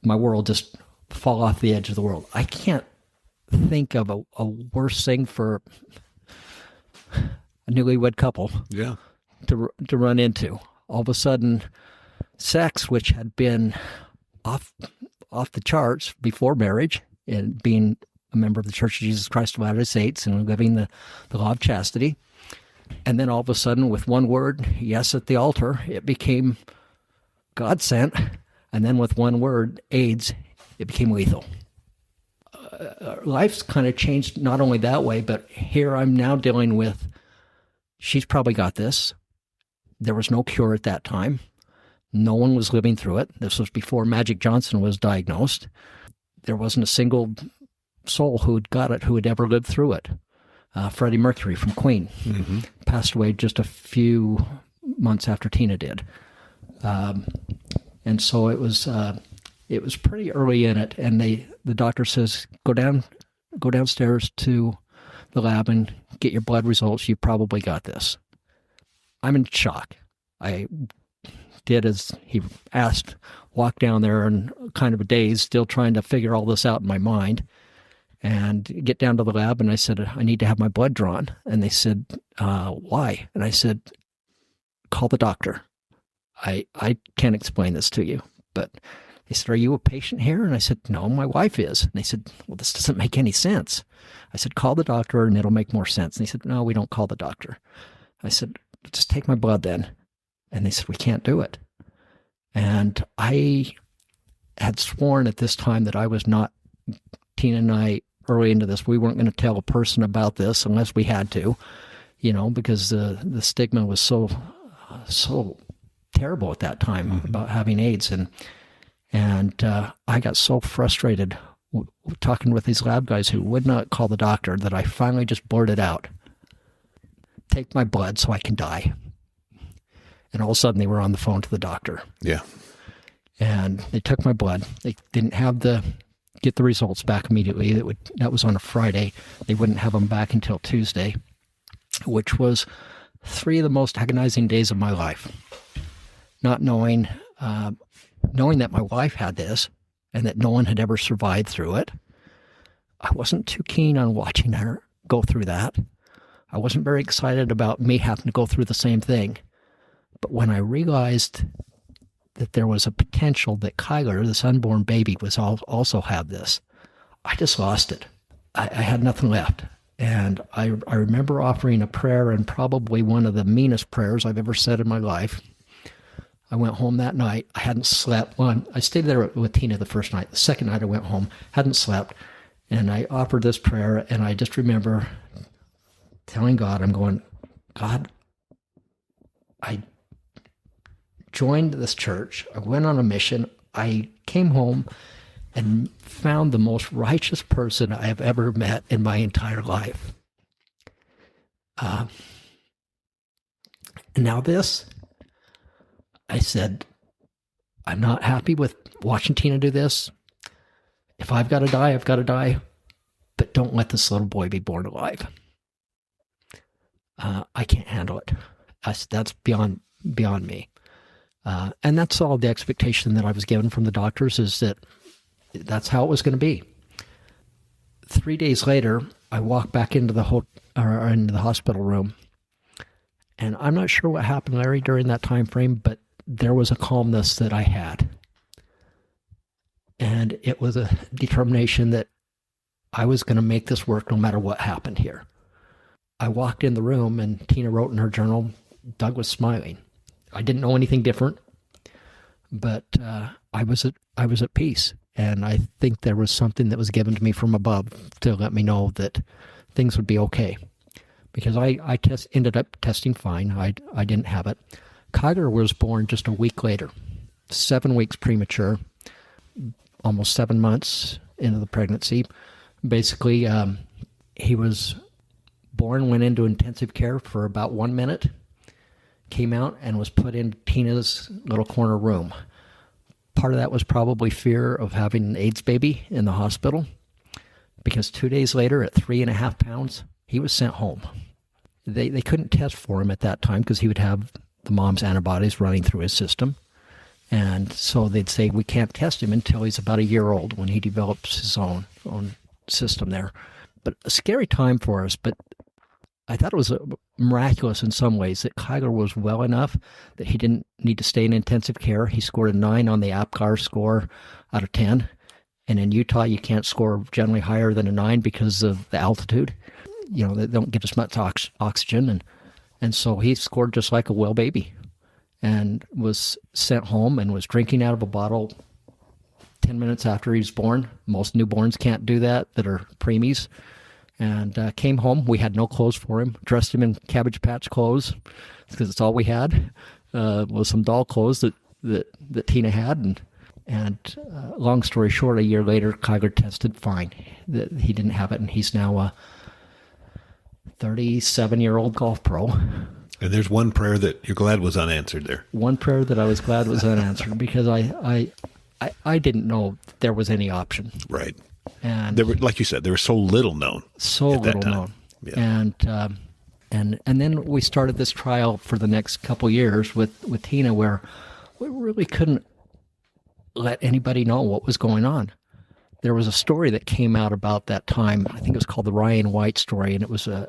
[SPEAKER 3] my world just fall off the edge of the world. I can't think of a worse thing for a newlywed couple to run into. All of a sudden, sex, which had been off the charts before marriage, and being a member of the Church of Jesus Christ of Latter-day Saints and living the law of chastity. And then all of a sudden, with one word, yes, at the altar, it became God sent. And then with one word, AIDS, it became lethal. Life's kind of changed not only that way, but here I'm now dealing with, she's probably got this. There was no cure at that time. No one was living through it. This was before Magic Johnson was diagnosed. There wasn't a single soul who had got it who had ever lived through it. Freddie Mercury from Queen passed away just a few months after Tina did. And so it was pretty early in it. And the doctor says, go downstairs to the lab and get your blood results. You probably got this. I'm in shock. I did as he asked, walked down there in kind of a daze, still trying to figure all this out in my mind, and get down to the lab. And I said, I need to have my blood drawn. And they said, why? And I said, call the doctor. I can't explain this to you. But they said, are you a patient here? And I said, no, my wife is. And they said, well, this doesn't make any sense. I said, call the doctor and it'll make more sense. And they said, no, we don't call the doctor. I said, just take my blood then. And they said, we can't do it. And I had sworn at this time that I was not, Tina and I, early into this, we weren't going to tell a person about this unless we had to, because the stigma was so terrible at that time about having AIDS. And I got so frustrated talking with these lab guys who would not call the doctor that I finally just blurted out, take my blood so I can die. And all of a sudden they were on the phone to the doctor.
[SPEAKER 2] Yeah.
[SPEAKER 3] And they took my blood. They didn't have get the results back immediately. That was on a Friday. They wouldn't have them back until Tuesday, which was 3 of the most agonizing days of my life. Not knowing that my wife had this and that no one had ever survived through it. I wasn't too keen on watching her go through that. I wasn't very excited about me having to go through the same thing. But when I realized that there was a potential that Kyler, this unborn baby, was also have this, I just lost it. I had nothing left. And I remember offering a prayer, and probably one of the meanest prayers I've ever said in my life. I went home that night. I hadn't slept. Well, I stayed there with Tina the first night. The second night I went home, hadn't slept, and I offered this prayer, and I just remember telling God, I'm going, God, I joined this church. I went on a mission. I came home, and found the most righteous person I have ever met in my entire life. And now this, I said, I'm not happy with watching Tina do this. If I've got to die, I've got to die. But don't let this little boy be born alive. I can't handle it. That's beyond me. And that's all the expectation that I was given from the doctors, is that that's how it was going to be. 3 days later, I walked back into the hospital room, and I'm not sure what happened, Larry, during that time frame, but there was a calmness that I had, and it was a determination that I was going to make this work no matter what happened here. I walked in the room, and Tina wrote in her journal, Doug was smiling. I didn't know anything different, but I was at peace. And I think there was something that was given to me from above to let me know that things would be okay. Because I ended up testing fine. I didn't have it. Kyler was born just a week later, 7 weeks premature, almost 7 months into the pregnancy. Basically, he was born, went into intensive care for about 1 minute, came out and was put in Tina's little corner room. Part of that was probably fear of having an AIDS baby in the hospital, because 2 days later, at 3.5 pounds, he was sent home. They couldn't test for him at that time because he would have the mom's antibodies running through his system. And so they'd say, we can't test him until he's about a year old, when he develops his own system there. But a scary time for us. But I thought it was miraculous in some ways that Kyler was well enough that he didn't need to stay in intensive care. He scored a 9 on the APGAR score out of 10. And in Utah, you can't score generally higher than a 9 because of the altitude. You know, they don't get as much oxygen. And so he scored just like a well baby, and was sent home and was drinking out of a bottle 10 minutes after he was born. Most newborns can't do that are preemies. And came home. We had no clothes for him. Dressed him in Cabbage Patch clothes because it's all we had. Was some doll clothes that Tina had. And long story short, a year later, Kyler tested fine. That he didn't have it, and he's now a 37-year-old golf pro.
[SPEAKER 2] And there's one prayer that you're glad was unanswered there.
[SPEAKER 3] One prayer that I was glad was unanswered because I didn't know there was any option.
[SPEAKER 2] Right.
[SPEAKER 3] And
[SPEAKER 2] there were, like you said, there was so little known.
[SPEAKER 3] So
[SPEAKER 2] at that
[SPEAKER 3] little
[SPEAKER 2] time.
[SPEAKER 3] known.
[SPEAKER 2] Yeah.
[SPEAKER 3] And then we started this trial for the next couple years with Tina, where we really couldn't let anybody know what was going on. There was a story that came out about that time. I think it was called the Ryan White story, and I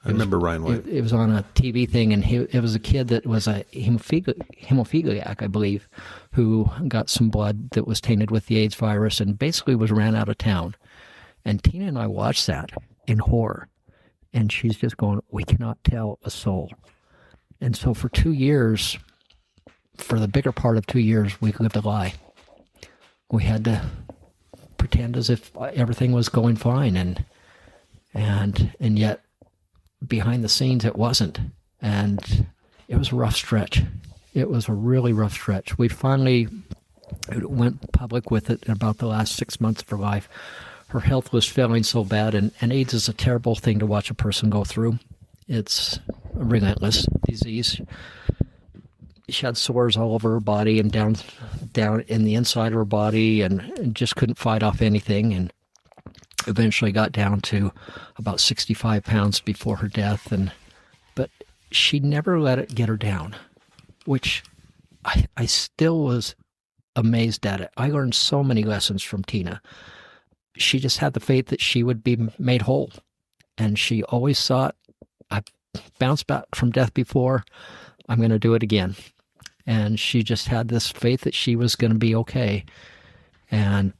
[SPEAKER 2] remember Ryan White.
[SPEAKER 3] It was on a TV thing, and it was a kid that was a hemophiliac, I believe, who got some blood that was tainted with the AIDS virus and basically was ran out of town. And Tina and I watched that in horror, and she's just going, we cannot tell a soul. And so for 2 years, for the bigger part of 2 years, we lived a lie. We had to pretend as if everything was going fine, and yet behind the scenes it wasn't. And it was a rough stretch. It was a really rough stretch. We finally went public with it in about the last 6 months of her life. Her health was failing so bad, and AIDS is a terrible thing to watch a person go through. It's a relentless disease. She had sores all over her body and down in the inside of her body, and just couldn't fight off anything, and eventually got down to about 65 pounds before her death. But she never let it get her down, which I still was amazed at it. I learned so many lessons from Tina. She just had the faith that she would be made whole, and she always thought, I bounced back from death before, I'm going to do it again. And she just had this faith that she was going to be okay. And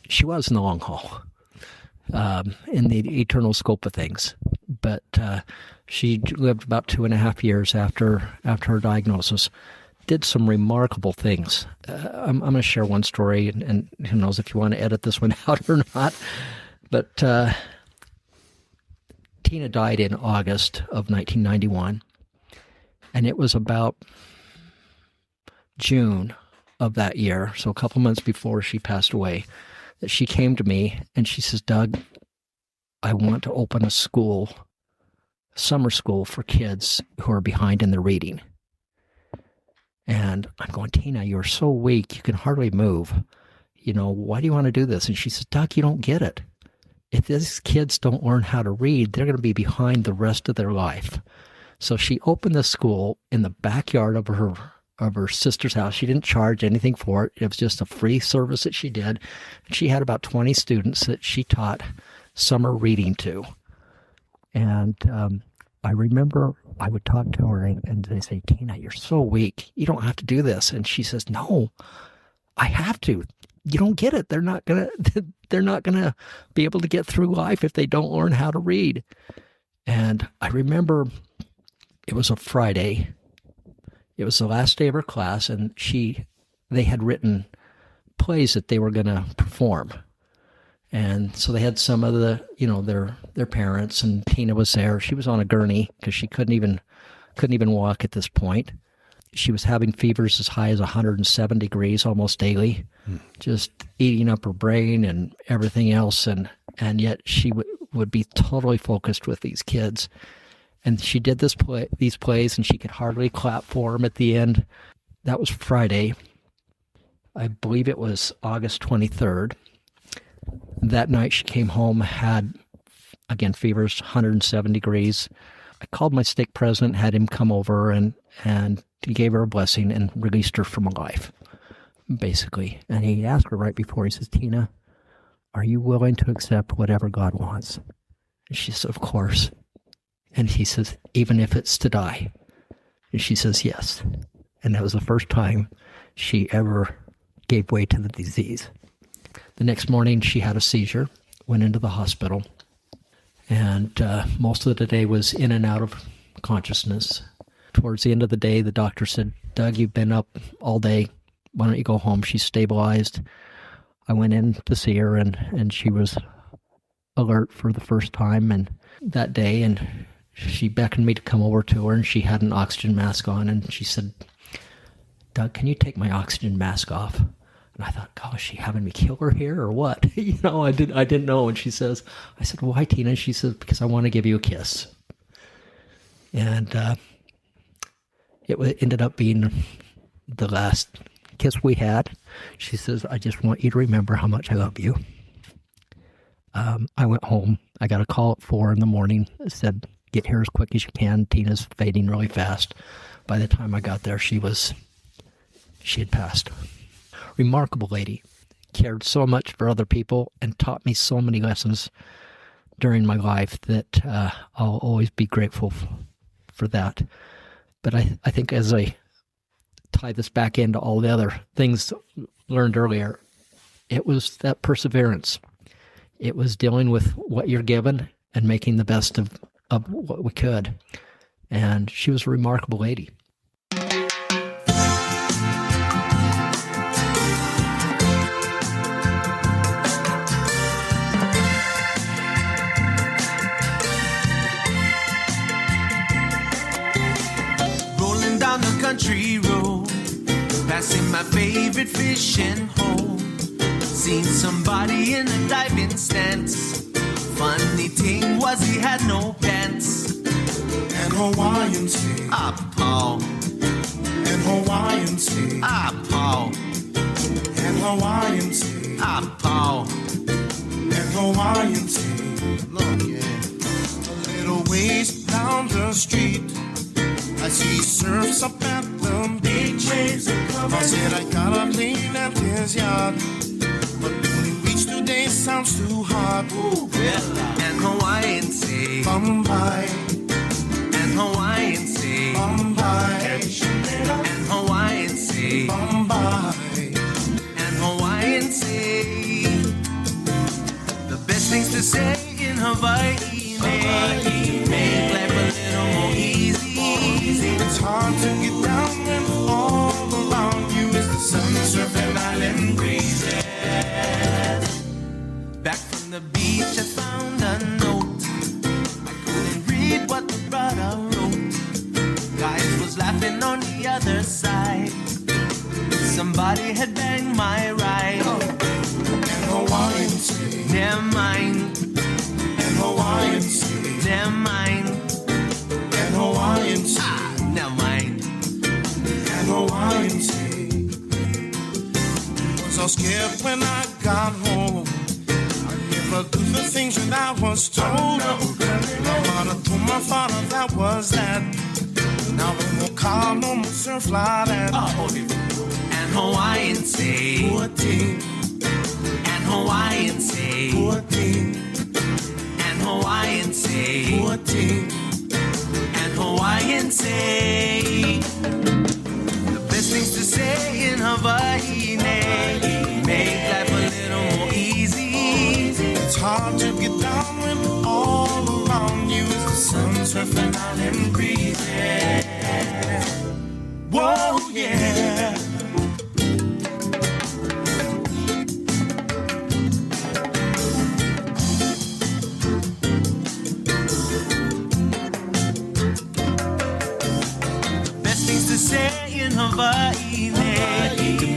[SPEAKER 3] she was in the long haul, in the eternal scope of things. But she lived about 2.5 years after her diagnosis, did some remarkable things. I'm going to share one story, and who knows if you want to edit this one out or not. But Tina died in August of 1991. And it was about June of that year, so a couple months before she passed away, that she came to me and she says, Doug, I want to open a school, summer school for kids who are behind in their reading. And I'm going, Tina, you're so weak, you can hardly move. Why do you want to do this? And she says, Doug, you don't get it. If these kids don't learn how to read, they're going to be behind the rest of their life. So she opened the school in the backyard of her sister's house. She didn't charge anything for it. It was just a free service that she did. She had about 20 students that she taught summer reading to. And I remember I would talk to her and they say, Tina, you're so weak. You don't have to do this. And she says, no, I have to. You don't get it. They're not gonna be able to get through life if they don't learn how to read. And I remember it was a Friday. It was the last day of her class, and they had written plays that they were going to perform. And so they had some of the, their parents, and Tina was there. She was on a gurney because she couldn't even walk at this point. She was having fevers as high as 107 degrees almost daily, just eating up her brain and everything else. And yet she would be totally focused with these kids. And she did these plays, and she could hardly clap for them at the end. That was Friday. I believe it was August 23rd. That night she came home, had, again, fevers, 107 degrees. I called my stake president, had him come over, and he gave her a blessing and released her from life, basically. And he asked her right before, he says, Tina, are you willing to accept whatever God wants? And she said, of course. And he says, even if it's to die? And she says, yes. And that was the first time she ever gave way to the disease. The next morning, she had a seizure, went into the hospital, and most of the day was in and out of consciousness. Towards the end of the day, the doctor said, Doug, you've been up all day. Why don't you go home? She's stabilized. I went in to see her, and she was alert for the first time and that day, and she beckoned me to come over to her, and she had an oxygen mask on, and she said, Doug, can you take my oxygen mask off? And I thought, gosh, is she having me kill her here or what? I didn't know. And I said, why, Tina? And she said, because I want to give you a kiss. And it ended up being the last kiss we had. She says, I just want you to remember how much I love you. I went home. I got a call at 4 a.m. It said, get here as quick as you can. Tina's fading really fast. By the time I got there, she had passed. Remarkable lady, cared so much for other people and taught me so many lessons during my life that I'll always be grateful for that. But I think as I tie this back into all the other things learned earlier, it was that perseverance. It was dealing with what you're given and making the best of what we could. And she was a remarkable lady.
[SPEAKER 1] Country road, passing my favorite fishing hole. Seen somebody in a diving stance. Funny thing was he had no pants.
[SPEAKER 4] And Hawaiian say,
[SPEAKER 1] ah, Paul.
[SPEAKER 4] And Hawaiian say,
[SPEAKER 1] ah, Paul.
[SPEAKER 4] And Hawaiian say,
[SPEAKER 1] ah, Paul.
[SPEAKER 4] And Hawaiian say,
[SPEAKER 1] Look, yeah.
[SPEAKER 4] A little ways down the street, I see surfs up at the beach. I said I gotta clean at his yard, but when we reach today sounds too hard.
[SPEAKER 1] Ooh, and Hawaiian say,
[SPEAKER 4] Bombay.
[SPEAKER 1] And Hawaiian say,
[SPEAKER 4] Bombay.
[SPEAKER 1] And Hawaiian say,
[SPEAKER 4] Bombay.
[SPEAKER 1] And Hawaiian say, the best things to say in Hawaii make life a little more easy.
[SPEAKER 4] It's hard to get down when all around you is the sun, surf, and island breezes.
[SPEAKER 1] Back from the beach I found a note. I couldn't read what the brother wrote. Guys was laughing on the other side.
[SPEAKER 4] did when I got home. I never do the things that I was told. My mother told my father that was that. Now no more car, no more surf like that.
[SPEAKER 1] And Hawaiian say,
[SPEAKER 4] Poor thing,
[SPEAKER 1] and Hawaiian say,
[SPEAKER 4] poor thing,
[SPEAKER 1] and Hawaiian say,
[SPEAKER 4] poor thing.
[SPEAKER 1] and Hawaiian say. The best things to say in Hawaii make life a little more easy.
[SPEAKER 4] It's hard to get down when all around you is the sun surfing out and breathing. Whoa, yeah.
[SPEAKER 1] Best things to say in Hawaii to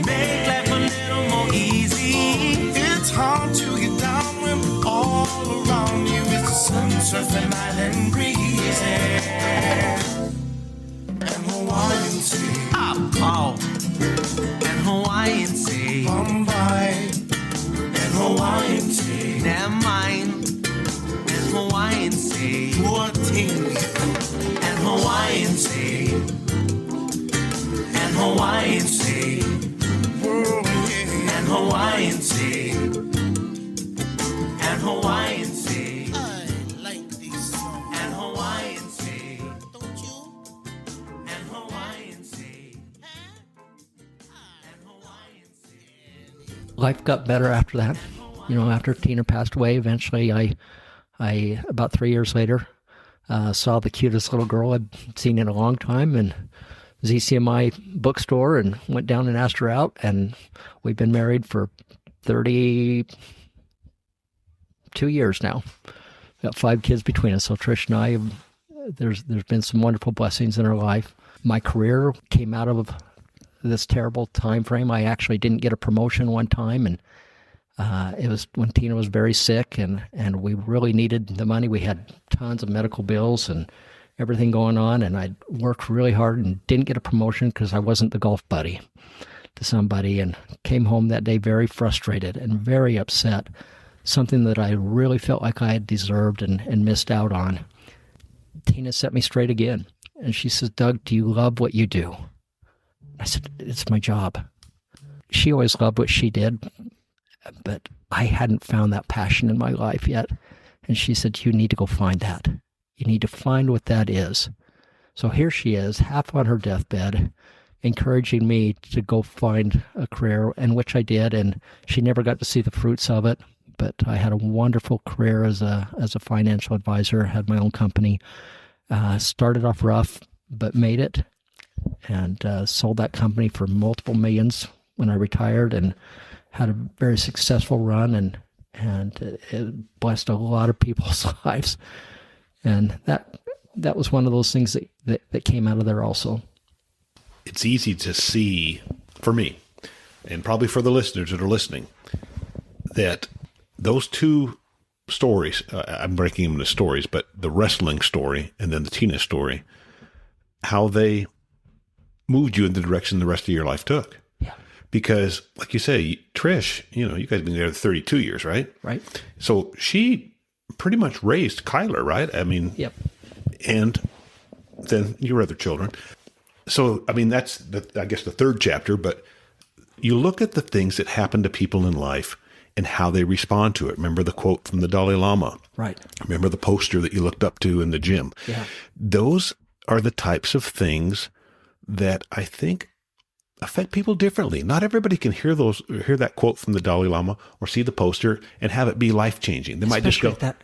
[SPEAKER 1] make life a little more easy.
[SPEAKER 4] It's hard to get down when all around you is the sun surfing out and breezy. And Hawaiian say,
[SPEAKER 1] Paw, and Hawaiian say,
[SPEAKER 4] Bombay. And Hawaiian say,
[SPEAKER 1] never mind. And Hawaiian say,
[SPEAKER 4] poor thing.
[SPEAKER 1] and Hawaiian say, and Hawaiian say,
[SPEAKER 4] Whoa, yeah.
[SPEAKER 1] and Hawaiian say, and Hawaiian say,
[SPEAKER 4] I like these songs,
[SPEAKER 1] and Hawaiian say,
[SPEAKER 4] don't you?
[SPEAKER 1] and Hawaiian say, and Hawaiian say.
[SPEAKER 3] Life got better after that. You know, after Tina passed away, eventually I about 3 years later, saw the cutest little girl I'd seen in a long time in ZCMI bookstore and went down and asked her out. And we've been married for 32 years now. Got 5 kids between us. So Trish and I, there's been some wonderful blessings in our life. My career came out of this terrible time frame. I actually didn't get a promotion one time, and it was when Tina was very sick, and we really needed the money. We had tons of medical bills and everything going on, and I worked really hard and didn't get a promotion because I wasn't the golf buddy to somebody, and came home that day very frustrated and very upset, something that I really felt like I had deserved and missed out on. Tina set me straight again, and she says, "Doug, do you love what you do?" I said, "It's my job." She always loved what she did, but I hadn't found that passion in my life yet. And she said, "You need to go find that. You need to find what that is." So here she is, half on her deathbed, encouraging me to go find a career, and which I did. And she never got to see the fruits of it, but I had a wonderful career as a financial advisor, had my own company, started off rough, but made it, and sold that company for multiple millions when I retired, and had a very successful run, and it blessed a lot of people's lives. And that was one of those things that came out of there also.
[SPEAKER 2] It's easy to see, for me, and probably for the listeners that are listening, that those two stories, I'm breaking them into stories, but the wrestling story and then the Tina story, how they moved you in the direction the rest of your life took.
[SPEAKER 3] Yeah.
[SPEAKER 2] Because, like you say, Trish, you guys have been together 32 years, right?
[SPEAKER 3] Right.
[SPEAKER 2] So she pretty much raised Kyler, right? I mean,
[SPEAKER 3] Yep.
[SPEAKER 2] And then your other children. So, I mean, that's, I guess, the third chapter, but you look at the things that happen to people in life and how they respond to it. Remember the quote from the Dalai Lama?
[SPEAKER 3] Right.
[SPEAKER 2] Remember the poster that you looked up to in the gym?
[SPEAKER 3] Yeah.
[SPEAKER 2] Those are the types of things that I think affect people differently. Not everybody can hear that quote from the Dalai Lama or see the poster and have it be life-changing. They might just go,
[SPEAKER 3] that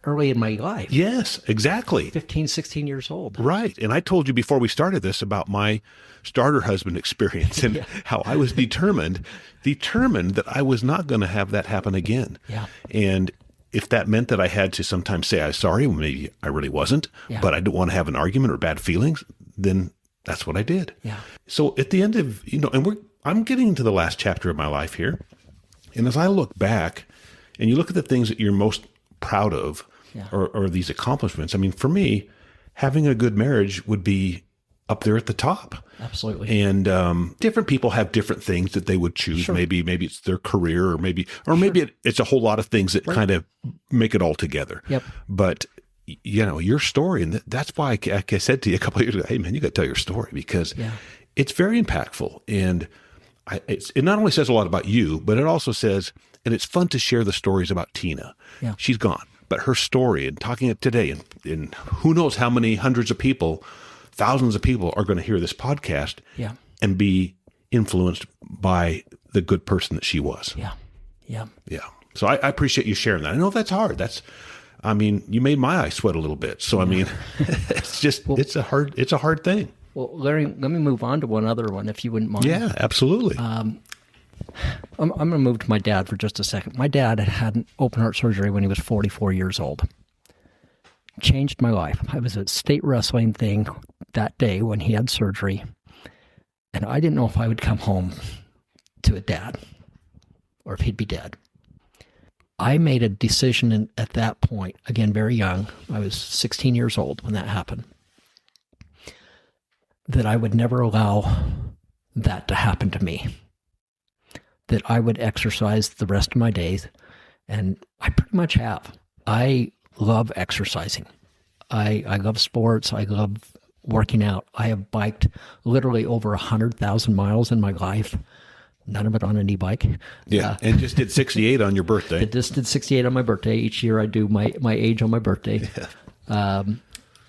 [SPEAKER 3] early in my life.
[SPEAKER 2] yes, exactly.
[SPEAKER 3] 15, 16 years old.
[SPEAKER 2] Right. And I told you before we started this about my starter husband experience and how I was determined that I was not going to have that happen again.
[SPEAKER 3] Yeah.
[SPEAKER 2] And if that meant that I had to sometimes say I'm sorry, well, maybe I really wasn't, but I don't want to have an argument or bad feelings, then that's what I did.
[SPEAKER 3] Yeah.
[SPEAKER 2] So at the end of, and I'm getting into the last chapter of my life here. And as I look back and you look at the things that you're most proud of, or these accomplishments, I mean, for me, having a good marriage would be up there at the top.
[SPEAKER 3] Absolutely.
[SPEAKER 2] And different people have different things that they would choose.
[SPEAKER 3] Sure.
[SPEAKER 2] Maybe it's their career, or maybe it's a whole lot of things that kind of make it all together.
[SPEAKER 3] Yep.
[SPEAKER 2] But your story, and that's why I said to you a couple of years ago, hey man, you got to tell your story, because it's very impactful. And it not only says a lot about you, but it also says, and it's fun to share the stories about Tina.
[SPEAKER 3] Yeah.
[SPEAKER 2] She's gone, but her story, and talking it today, and who knows how many hundreds of people, thousands of people are going to hear this podcast and be influenced by the good person that she was.
[SPEAKER 3] Yeah.
[SPEAKER 2] So I appreciate you sharing that. I know that's hard. You made my eyes sweat a little bit. So, it's just, it's a hard thing.
[SPEAKER 3] Well, Larry, let me move on to one other one, if you wouldn't mind.
[SPEAKER 2] Yeah, absolutely.
[SPEAKER 3] I'm going to move to my dad for just a second. My dad had an open heart surgery when he was 44 years old. Changed my life. I was at state wrestling thing that day when he had surgery, and I didn't know if I would come home to a dad or if he'd be dead. I made a decision at that point, again, very young. I was 16 years old when that happened, that I would never allow that to happen to me, that I would exercise the rest of my days, and I pretty much have. I love exercising. I love sports. I love working out. I have biked literally over 100,000 miles in my life, none of it on an e-bike.
[SPEAKER 2] Yeah, and just did 68 on your birthday.
[SPEAKER 3] I just did 68 on my birthday. Each year I do my age on my birthday. Yeah.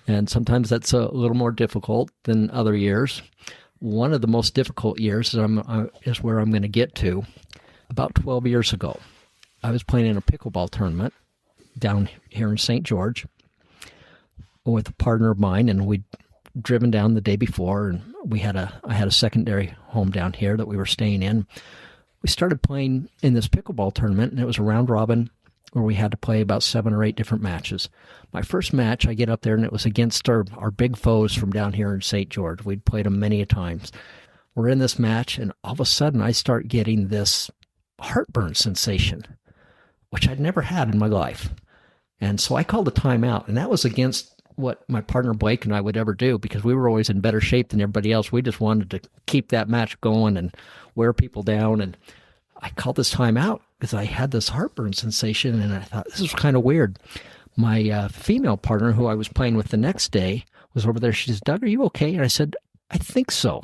[SPEAKER 3] And sometimes that's a little more difficult than other years. One of the most difficult years is where I'm going to get to. About 12 years ago, I was playing in a pickleball tournament down here in St. George with a partner of mine, and we'd driven down the day before, and I had a secondary home down here that we were staying in. We started playing in this pickleball tournament, and it was a round robin where we had to play about 7 or 8 different matches. My first match, I get up there, and it was against our big foes from down here in St. George. We'd played them many a times. We're in this match, and all of a sudden, I start getting this heartburn sensation, which I'd never had in my life. And so I called a timeout, and that was against what my partner Blake and I would ever do, because we were always in better shape than everybody else. We just wanted to keep that match going and wear people down. And I called this timeout because I had this heartburn sensation, and I thought, this is kind of weird. My female partner, who I was playing with the next day, was over there. She says, "Doug, are you okay?" And I said, "I think so."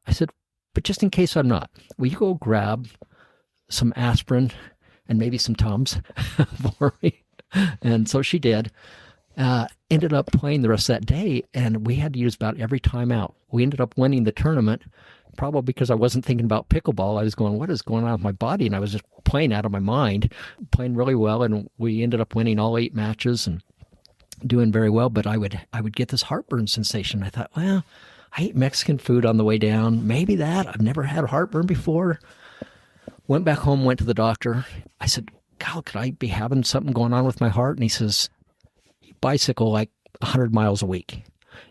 [SPEAKER 3] I said, "But just in case I'm not, will you go grab some aspirin and maybe some Tums for me?" And so she did. Ended up playing the rest of that day, and we had to use about every timeout. We ended up winning the tournament, probably because I wasn't thinking about pickleball. I was going, what is going on with my body? And I was just playing out of my mind, playing really well, and we ended up winning all 8 matches and doing very well. But I would get this heartburn sensation. I thought, well, I ate Mexican food on the way down. Maybe that. I've never had heartburn before. Went back home, went to the doctor. I said, "Gal, could I be having something going on with my heart?" And he says, "You bicycle like 100 miles a week.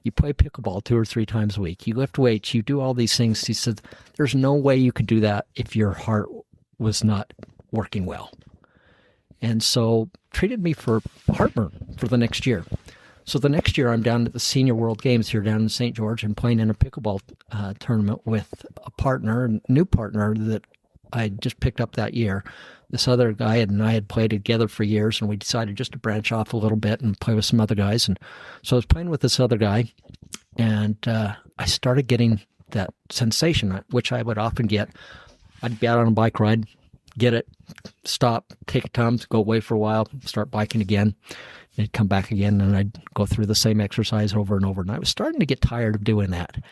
[SPEAKER 3] You play pickleball 2 or 3 times a week. You lift weights. You do all these things." He said, "There's no way you could do that if your heart was not working well." And so treated me for heartburn for the next year. So the next year I'm down at the Senior World Games here down in St. George and playing in a pickleball tournament with a new partner that I just picked up that year. This other guy and I had played together for years, and we decided just to branch off a little bit and play with some other guys. And so I was playing with this other guy, and I started getting that sensation, which I would often get. I'd be out on a bike ride, get it, stop, take a Tums, go away for a while, start biking again, and come back again, and I'd go through the same exercise over and over. And I was starting to get tired of doing that.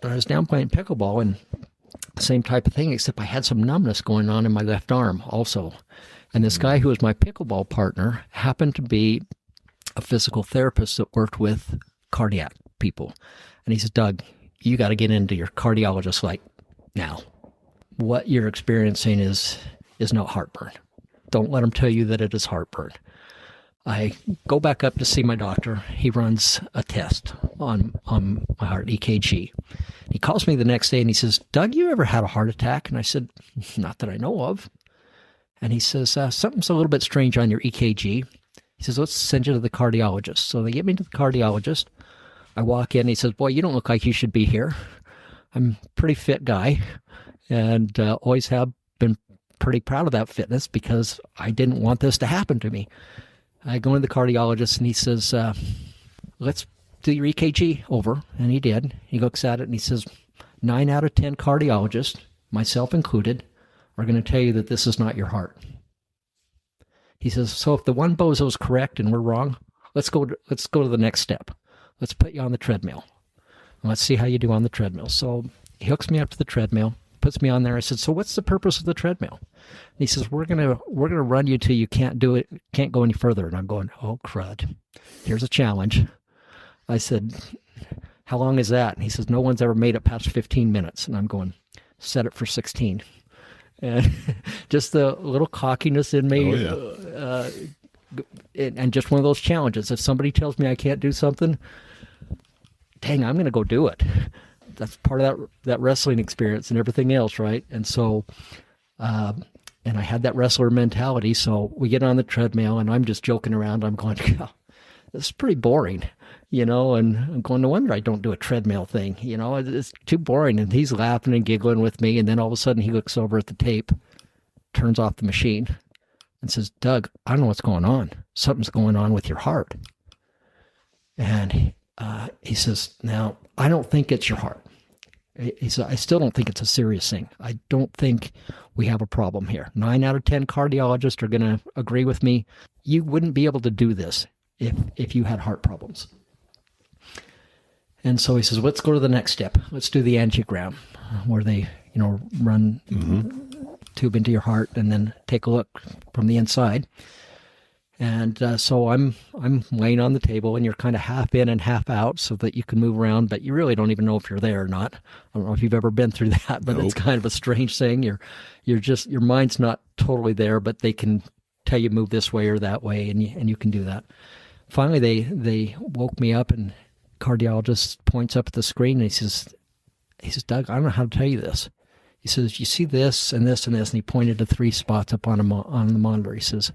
[SPEAKER 3] And I was down playing pickleball, and same type of thing, except I had some numbness going on in my left arm also. And this guy who was my pickleball partner happened to be a physical therapist that worked with cardiac people. And he said, "Doug, you got to get into your cardiologist like now. What you're experiencing is not heartburn. Don't let him tell you that it is heartburn." I go back up to see my doctor. He runs a test on my heart, EKG. He calls me the next day and he says, "Doug, you ever had a heart attack?" And I said, "Not that I know of." And he says, "Something's a little bit strange on your EKG." He says, "Let's send you to the cardiologist." So they get me to the cardiologist. I walk in, he says, boy, you don't look like you should be here. I'm a pretty fit guy, and always have been pretty proud of that fitness because I didn't want this to happen to me. I go into the cardiologist, and he says, let's do your EKG over. And he did. He looks at it, and he says, 9 out of 10 cardiologists, myself included, are going to tell you that this is not your heart. He says, so if the one bozo is correct and we're wrong, let's go to the next step. Let's put you on the treadmill. And let's see how you do on the treadmill. So he hooks me up to the treadmill, puts me on there. I said, so what's the purpose of the treadmill? And he says, we're gonna run you till you can't do it, can't go any further. And I'm going, oh crud, here's a challenge. I said, how long is that? And he says, no one's ever made it past 15 minutes. And I'm going, set it for 16. And just the little cockiness in me, and just one of those challenges. If somebody tells me I can't do something, dang, I'm going to go do it. That's part of that wrestling experience and everything else, right? And so, and I had that wrestler mentality. So we get on the treadmill, and I'm just joking around. I'm going, oh, this is pretty boring, and I'm going, no wonder I don't do a treadmill thing. It's too boring. And he's laughing and giggling with me. And then all of a sudden he looks over at the tape, turns off the machine, and says, Doug, I don't know what's going on. Something's going on with your heart. And he says, now, I don't think it's your heart. He said, I still don't think it's a serious thing. I don't think we have a problem here. 9 out of 10 cardiologists are going to agree with me. You wouldn't be able to do this if you had heart problems. And so he says, let's go to the next step. Let's do the angiogram, where they, run tube into your heart and then take a look from the inside. And so I'm laying on the table, and you're kind of half in and half out so that you can move around, but you really don't even know if you're there or not. I don't know if you've ever been through that, but It's kind of a strange thing. You're just, your mind's not totally there, but they can tell you move this way or that way, and you can do that. Finally, they woke me up, and cardiologist points up at the screen, and he says, Doug, I don't know how to tell you this. He says, you see this and this and this, and he pointed to 3 spots up on the monitor. He says,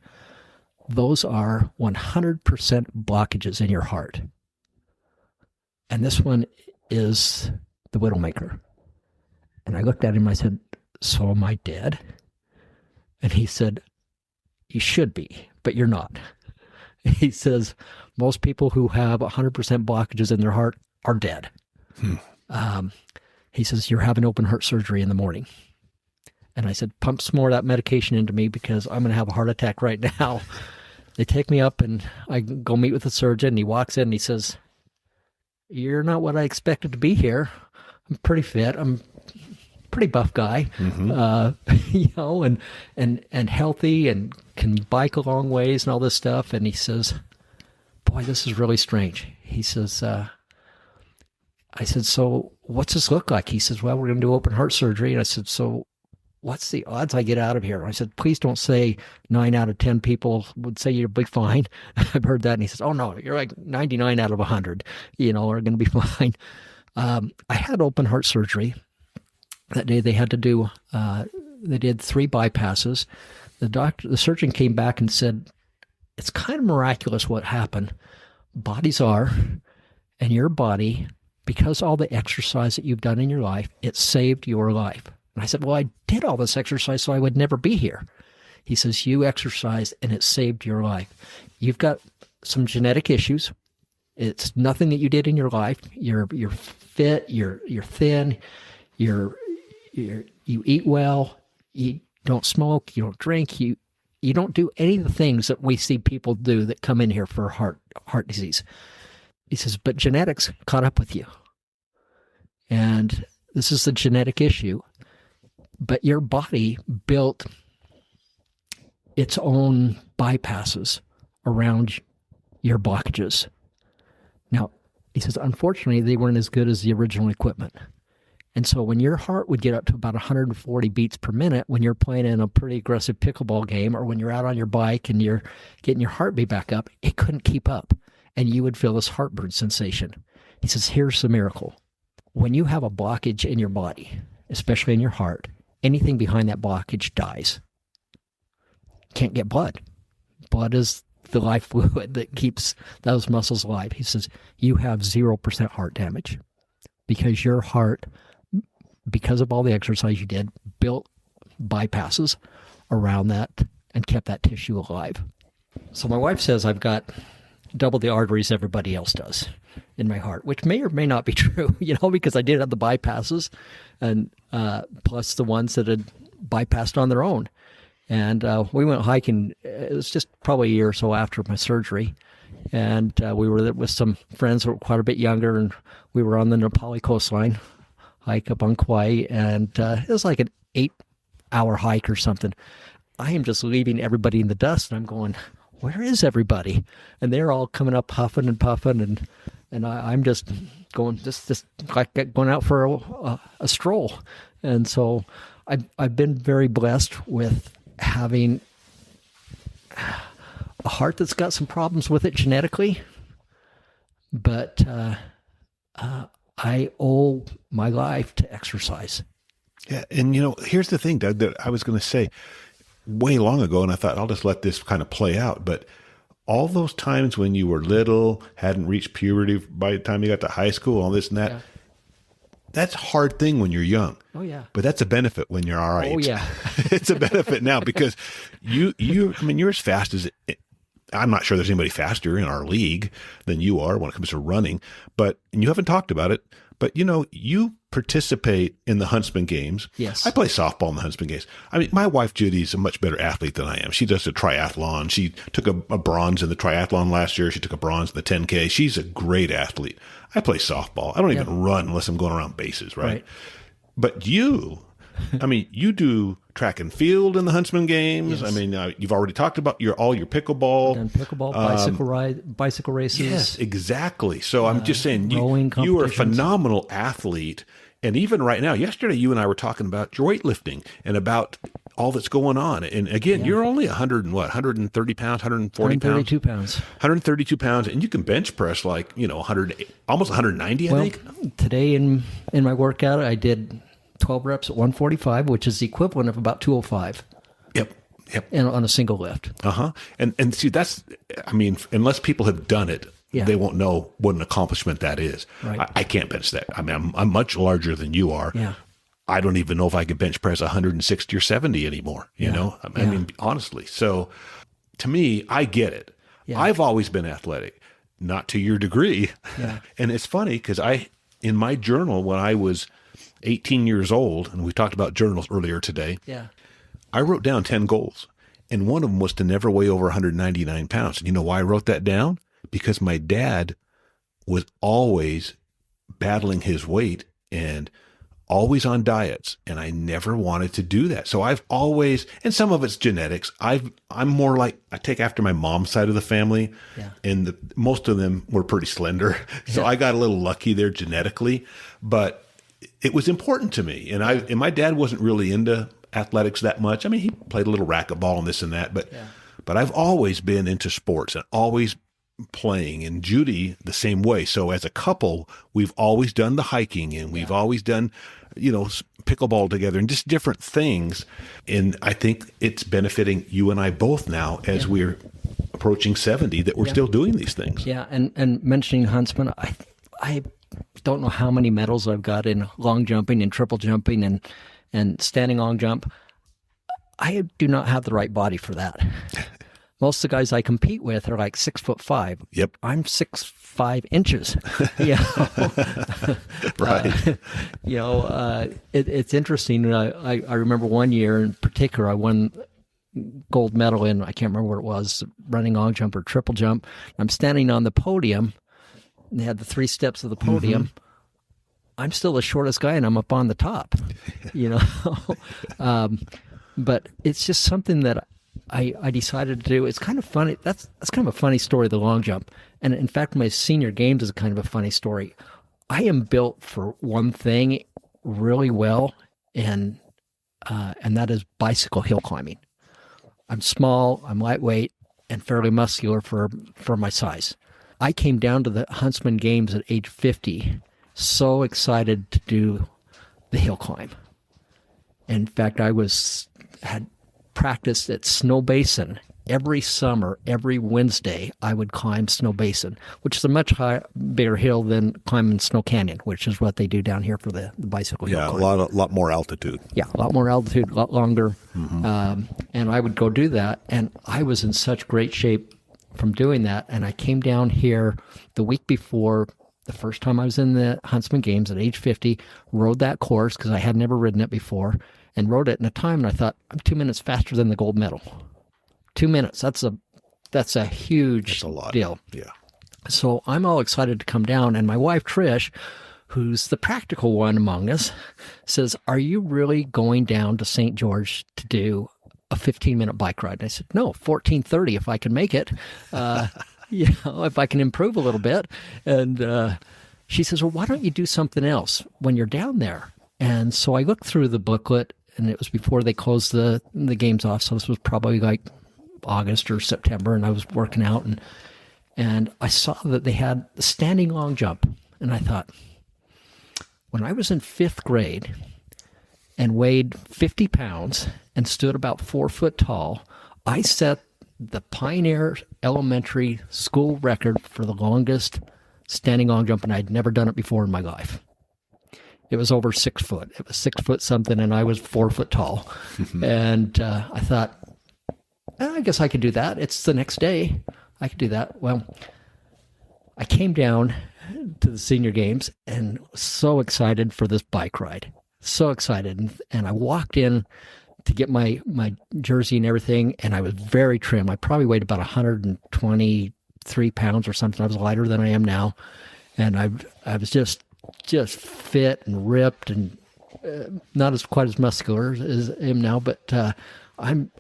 [SPEAKER 3] those are 100% blockages in your heart. And this one is the Widowmaker. And I looked at him, I said, so am I dead? And he said, you should be, but you're not. He says, most people who have 100% blockages in their heart are dead. He says, you're having open heart surgery in the morning. And I said, pump some more of that medication into me because I'm going to have a heart attack right now. They take me up, and I go meet with the surgeon, and he walks in and he says, you're not what I expected to be here. I'm pretty fit. I'm a pretty buff guy, and healthy, and can bike a long ways and all this stuff. And he says, boy, this is really strange. He says, I said, so what's this look like? He says, well, we're going to do open heart surgery. And I said, so what's the odds I get out of here? I said, please don't say 9 out of 10 people would say you'll be fine. I've heard that. And he says, oh no, you're like 99 out of 100, are going to be fine. I had open heart surgery that day. They had to do, they did 3 bypasses. The surgeon came back and said, it's kind of miraculous what happened. Bodies are, and your body, because all the exercise that you've done in your life, it saved your life. And I said, well, I did all this exercise so I would never be here. He says, you exercised and it saved your life. You've got some genetic issues. It's nothing that you did in your life. You're fit, you're thin, you eat well, you don't smoke, you don't drink, you don't do any of the things that we see people do that come in here for heart disease. He says, but genetics caught up with you. And this is the genetic issue. But your body built its own bypasses around your blockages. Now, he says, unfortunately, they weren't as good as the original equipment. And so when your heart would get up to about 140 beats per minute when you're playing in a pretty aggressive pickleball game, or when you're out on your bike and you're getting your heartbeat back up, it couldn't keep up. And you would feel this heartburn sensation. He says, here's the miracle. When you have a blockage in your body, especially in your heart, anything behind that blockage dies. Can't get blood. Blood is the life fluid that keeps those muscles alive. He says, you have 0% heart damage because your heart, because of all the exercise you did, built bypasses around that and kept that tissue alive. So my wife says I've got double the arteries everybody else does in my heart, which may or may not be true, because I did have the bypasses and plus the ones that had bypassed on their own. And we went hiking. It was just probably a year or so after my surgery. And we were there with some friends who were quite a bit younger, and we were on the Nepali coastline, hike up on Kauai, and it was like an 8-hour hike or something. I am just leaving everybody in the dust, and I'm going, where is everybody? And they're all coming up huffing and puffing, and I'm just going, just like going out for a stroll. And so I've been very blessed with having a heart that's got some problems with it genetically, but I owe my life to exercise.
[SPEAKER 2] Yeah, and here's the thing, Doug, that I was going to say way long ago, and I thought I'll just let this kind of play out, but all those times when you were little, hadn't reached puberty by the time you got to high school, all this and that, that's a hard thing when you're young.
[SPEAKER 3] Oh, yeah.
[SPEAKER 2] But that's a benefit when you're our age.
[SPEAKER 3] Oh, yeah.
[SPEAKER 2] It's a benefit now because you're as fast as I'm not sure there's anybody faster in our league than you are when it comes to running, and you haven't talked about it, but you participate in the Huntsman Games.
[SPEAKER 3] Yes.
[SPEAKER 2] I play softball in the Huntsman Games. My wife Judy's a much better athlete than I am. She does a triathlon. She took a bronze in the triathlon last year. She took a bronze in the 10K. She's a great athlete. I play softball. I don't even run unless I'm going around bases, right? But you do track and field in the Huntsman Games. Yes. You've already talked about all your pickleball.
[SPEAKER 3] Done pickleball, bicycle races.
[SPEAKER 2] Yes, exactly. So I'm just saying,
[SPEAKER 3] rowing
[SPEAKER 2] you are a phenomenal athlete. And even right now, yesterday, you and I were talking about your weightlifting and about all that's going on. And again, you're only 130 pounds, 140 pounds?
[SPEAKER 3] 132 pounds.
[SPEAKER 2] 132 pounds. And you can bench press like, 100, almost 190, I think.
[SPEAKER 3] Today in my workout, I did 12 reps at 145, which is the equivalent of about 205.
[SPEAKER 2] Yep.
[SPEAKER 3] And on a single lift.
[SPEAKER 2] And see, that's, unless people have done it, they won't know what an accomplishment that is.
[SPEAKER 3] Right.
[SPEAKER 2] I can't bench that. I'm much larger than you are.
[SPEAKER 3] Yeah.
[SPEAKER 2] I don't even know if I could bench press 160 or 70 anymore, honestly. So to me, I get it. Yeah. I've always been athletic, not to your degree.
[SPEAKER 3] Yeah.
[SPEAKER 2] And it's funny because in my journal, when I was 18 years old, and we talked about journals earlier today, I wrote down 10 goals. And one of them was to never weigh over 199 pounds. And you know why I wrote that down? Because my dad was always battling his weight and always on diets, and I never wanted to do that. So I've always, and some of it's genetics. I'm more like, I take after my mom's side of the family, and most of them were pretty slender. So I got a little lucky there genetically, but it was important to me. And my dad wasn't really into athletics that much. He played a little racquetball and this and that, but I've always been into sports and always playing, and Judy the same way. So as a couple, we've always done the hiking, and we've always done, pickleball together and just different things. And I think it's benefiting you and I both now as we're approaching 70 that we're still doing these things.
[SPEAKER 3] Yeah. And mentioning Huntsman, I don't know how many medals I've got in long jumping and triple jumping and standing long jump. I do not have the right body for that. Most of the guys I compete with are like 6'5".
[SPEAKER 2] Yep.
[SPEAKER 3] I'm 6'5" inches.
[SPEAKER 2] Right.
[SPEAKER 3] It's interesting. I remember one year in particular, I won gold medal in, I can't remember what it was, running long jump or triple jump. I'm standing on the podium, and they had the 3 steps of the podium. Mm-hmm. I'm still the shortest guy, and I'm up on the top. But it's just something that I decided to do. It's kind of funny. That's kind of a funny story, the long jump. And in fact, my senior games is kind of a funny story. I am built for one thing really well, and that is bicycle hill climbing. I'm small, I'm lightweight, and fairly muscular for my size. I came down to the Huntsman Games at age 50, so excited to do the hill climb. In fact, I had practiced at Snow Basin every summer, every Wednesday, I would climb Snow Basin, which is a much bigger hill than climbing Snow Canyon, which is what they do down here for the bicycle hill climb.
[SPEAKER 2] Yeah, a lot more altitude.
[SPEAKER 3] Yeah, a lot more altitude, a lot longer. And I would go do that. And I was in such great shape from doing that. And I came down here the week before the first time I was in the Huntsman Games at age 50, rode that course because I had never ridden it before, and rode it in a time. And I thought, I'm 2 minutes faster than the gold medal. 2 minutes. That's a huge deal.
[SPEAKER 2] Yeah.
[SPEAKER 3] So I'm all excited to come down. And my wife, Trish, who's the practical one among us, says, are you really going down to St. George to do a 15-minute bike ride? And I said, no, 14:30 if I can make it. If I can improve a little bit. And she says, well, why don't you do something else when you're down there? And so I looked through the booklet, and it was before they closed the games off. So this was probably like August or September, and I was working out, and I saw that they had the standing long jump. And I thought, when I was in 5th grade and weighed 50 pounds and stood about 4 foot tall, I set the Pioneer Elementary School record for the longest standing long jump, and I'd never done it before in my life. It was over 6 foot. It was 6 foot something, and I was 4 foot tall. And I thought, I guess I could do that. It's the next day. I could do that. Well, I came down to the senior games and was so excited for this bike ride. So excited. And I walked in to get my jersey and everything, and I was very trim. I probably weighed about 123 pounds or something. I was lighter than I am now. And I was just fit and ripped, and not quite as muscular as I am now, but I'm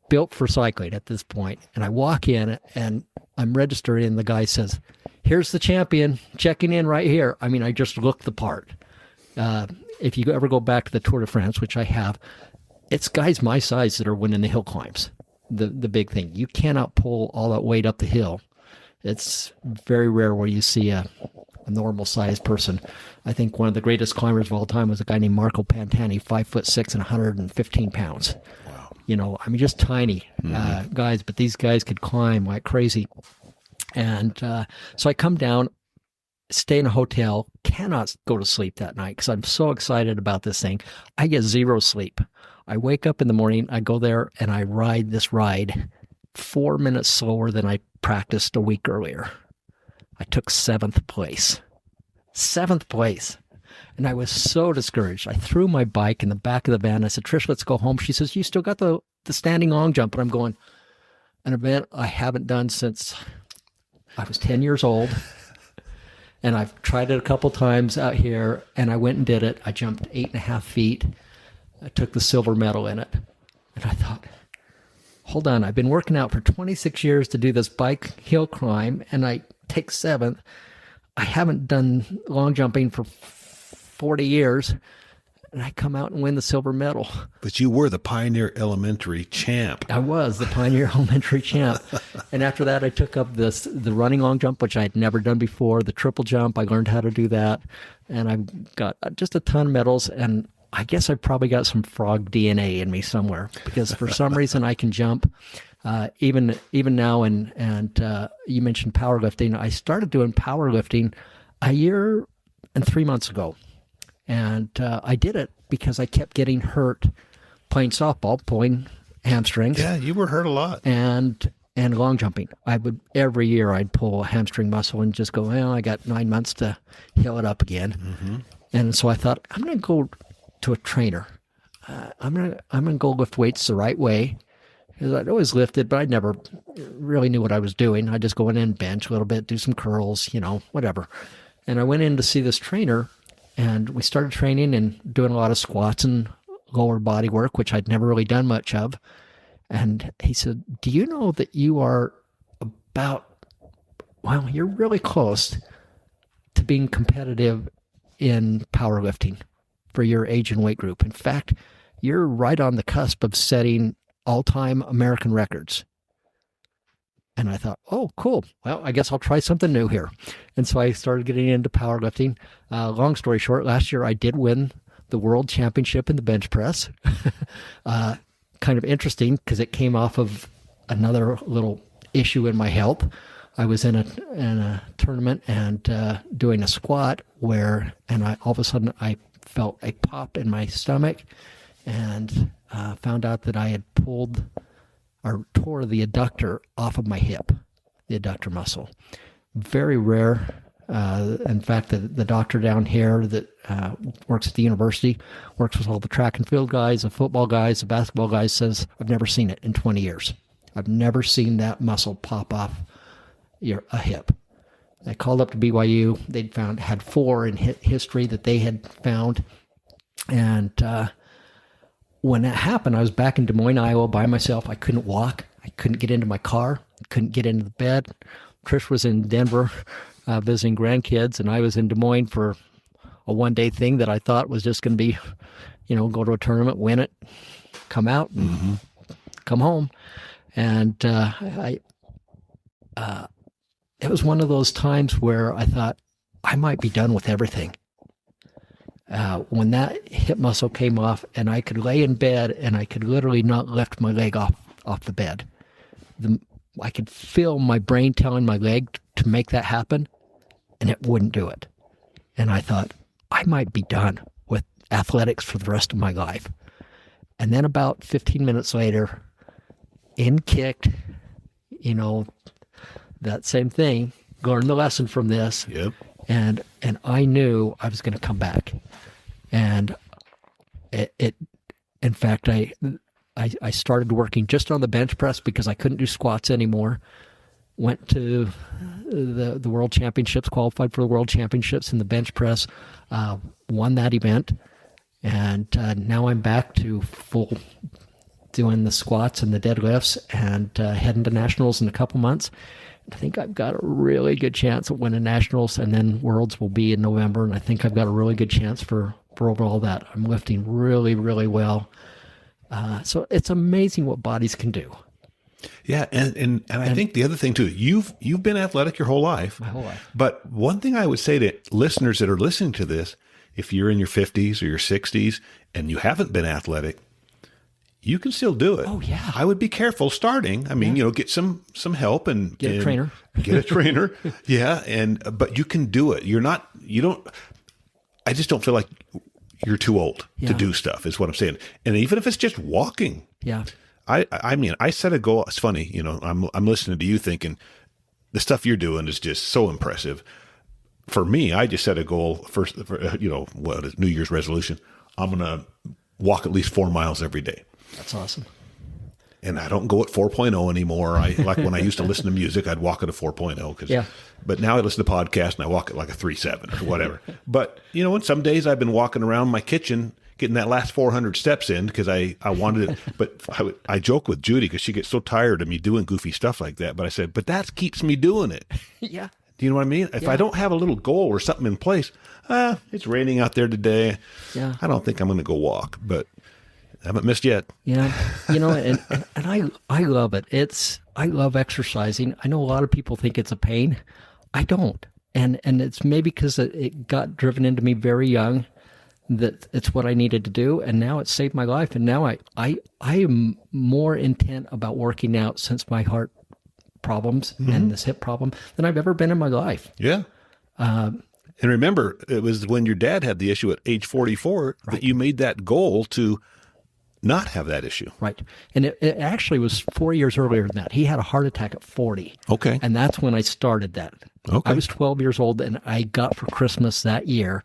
[SPEAKER 3] built for cycling at this point. And I walk in, and I'm registered, and the guy says, here's the champion checking in right here. I mean, I just looked the part. If you ever go back to the Tour de France, which I have, it's guys my size that are winning the hill climbs. The big thing. You cannot pull all that weight up the hill. It's very rare where you see a normal-sized person. I think one of the greatest climbers of all time was a guy named Marco Pantani, 5'6" and 115 pounds.
[SPEAKER 2] Wow.
[SPEAKER 3] You know, I mean, just tiny guys, but these guys could climb like crazy. And so I come down, stay in a hotel, cannot go to sleep that night because I'm so excited about this thing. I get zero sleep. I wake up in the morning, I go there, and I ride this ride 4 minutes slower than I practiced a week earlier. I took 7th place. 7th place. And I was so discouraged. I threw my bike in the back of the van. I said, Trish, let's go home. She says, you still got the standing long jump. And I'm going, an event I haven't done since I was 10 years old. And I've tried it a couple times out here, and I went and did it. I jumped 8.5 feet. I took the silver medal in it. And I thought, hold on, I've been working out for 26 years to do this bike hill climb, and I take 7th. I haven't done long jumping for 40 years, and I come out and win the silver medal.
[SPEAKER 2] But you were the Pioneer Elementary champ.
[SPEAKER 3] I was the Pioneer Elementary champ. And after that, I took up the running long jump, which I had never done before, the triple jump. I learned how to do that, and I got just a ton of medals, and I guess I probably got some frog DNA in me somewhere, because for some reason I can jump. Even now, and you mentioned powerlifting. I started doing powerlifting a year and 3 months ago, and I did it because I kept getting hurt playing softball, pulling hamstrings.
[SPEAKER 2] Yeah, you were hurt a lot.
[SPEAKER 3] And long jumping. Every year I'd pull a hamstring muscle and just go, well, I got 9 months to heal it up again. Mm-hmm. And so I thought, I'm going to go to a trainer. I'm gonna go lift weights the right way. Because I'd always lifted, but I never really knew what I was doing. I'd just go in and bench a little bit, do some curls, whatever. And I went in to see this trainer, and we started training and doing a lot of squats and lower body work, which I'd never really done much of. And he said, do you know that you are you're really close to being competitive in powerlifting for your age and weight group. In fact, you're right on the cusp of setting all-time American records. And I thought, oh, cool. Well, I guess I'll try something new here. And so I started getting into powerlifting. Long story short, last year I did win the world championship in the bench press. Kind of interesting because it came off of another little issue in my health. I was in a tournament and doing a squat and all of a sudden I felt a pop in my stomach and found out that I had pulled or tore the adductor off of my hip, the adductor muscle. Very rare. In fact, the doctor down here that works at the university, works with all the track and field guys, the football guys, the basketball guys, says, I've never seen it in 20 years. I've never seen that muscle pop off a hip. I called up to BYU. They'd had 4 in history that they had found. And when that happened, I was back in Des Moines, Iowa by myself. I couldn't walk. I couldn't get into my car. I couldn't get into the bed. Trish was in Denver visiting grandkids, and I was in Des Moines for a one-day thing that I thought was just going to be, go to a tournament, win it, come out, and come home. And it was one of those times where I thought I might be done with everything. When that hip muscle came off and I could lay in bed and I could literally not lift my leg off the bed. I could feel my brain telling my leg to make that happen, and it wouldn't do it. And I thought, I might be done with athletics for the rest of my life. And then about 15 minutes later, in kicked, that same thing, learned the lesson from this.
[SPEAKER 2] Yep.
[SPEAKER 3] And I knew I was going to come back. And in fact, I started working just on the bench press because I couldn't do squats anymore. Went to the World Championships, qualified for the World Championships in the bench press, won that event. And now I'm back to full doing the squats and the deadlifts and heading to nationals in a couple months. I think I've got a really good chance of winning nationals, and then Worlds will be in November, and I think I've got a really good chance for overall that. I'm lifting really, really well. So it's amazing what bodies can do.
[SPEAKER 2] Yeah, and I think the other thing too, you've been athletic your whole life.
[SPEAKER 3] My whole life.
[SPEAKER 2] But one thing I would say to listeners that are listening to this, if you're in your 50s or your 60s and you haven't been athletic, you can still do it.
[SPEAKER 3] Oh, yeah.
[SPEAKER 2] I would be careful starting. I mean, get some help and
[SPEAKER 3] get a trainer.
[SPEAKER 2] Get a trainer. Yeah. But you can do it. I just don't feel like you're too old to do stuff is what I'm saying. And even if it's just walking.
[SPEAKER 3] Yeah.
[SPEAKER 2] I mean, I set a goal. It's funny, I'm listening to you thinking the stuff you're doing is just so impressive. For me, I just set a goal for what is New Year's resolution. I'm going to walk at least 4 miles every day.
[SPEAKER 3] That's awesome.
[SPEAKER 2] And I don't go at 4.0 anymore. Like when I used to listen to music, I'd walk at a 4.0. But now I listen to podcasts and I walk at like a 3.7 or whatever. But, and some days I've been walking around my kitchen getting that last 400 steps in because I wanted it. But I joke with Judy because she gets so tired of me doing goofy stuff like that. But I said, but that keeps me doing it.
[SPEAKER 3] Yeah.
[SPEAKER 2] Do you know what I mean? If I don't have a little goal or something in place, it's raining out there today.
[SPEAKER 3] Yeah.
[SPEAKER 2] I don't think I'm going to go walk, but I haven't missed yet.
[SPEAKER 3] Yeah. And I love it. I love exercising. I know a lot of people think it's a pain. I don't. And it's maybe because it got driven into me very young that it's what I needed to do. And now it's saved my life. And now I am more intent about working out since my heart problems and this hip problem than I've ever been in my life.
[SPEAKER 2] Yeah. And remember, it was when your dad had the issue at age 44 that you made that goal to not have that issue.
[SPEAKER 3] Right. And it actually was 4 years earlier than that. He had a heart attack at 40.
[SPEAKER 2] Okay.
[SPEAKER 3] And that's when I started that.
[SPEAKER 2] Okay.
[SPEAKER 3] I was 12 years old, and I got for Christmas that year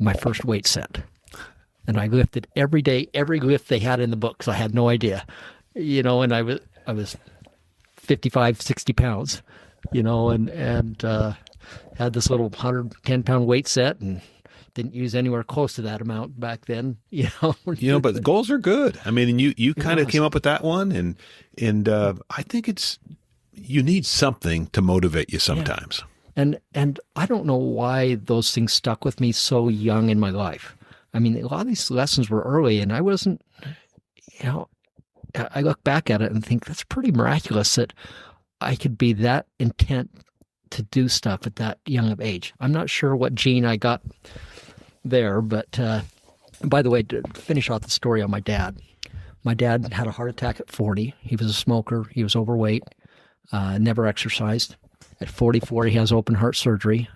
[SPEAKER 3] my first weight set. And I lifted every day, every lift they had in the books. I had no idea. And I was 55, 60 pounds, and had this little 110-pound weight set and didn't use anywhere close to that amount back then,
[SPEAKER 2] But the goals are good. I mean, and you kind of came up with that one, and I think you need something to motivate you sometimes.
[SPEAKER 3] Yeah. And I don't know why those things stuck with me so young in my life. I mean, a lot of these lessons were early, and I wasn't, I look back at it and think that's pretty miraculous that I could be that intent to do stuff at that young of age. I'm not sure what gene I got there, but by the way, to finish off the story on my dad, My dad had a heart attack at 40. He was a smoker. He was overweight, never exercised. At 44, he has open heart surgery.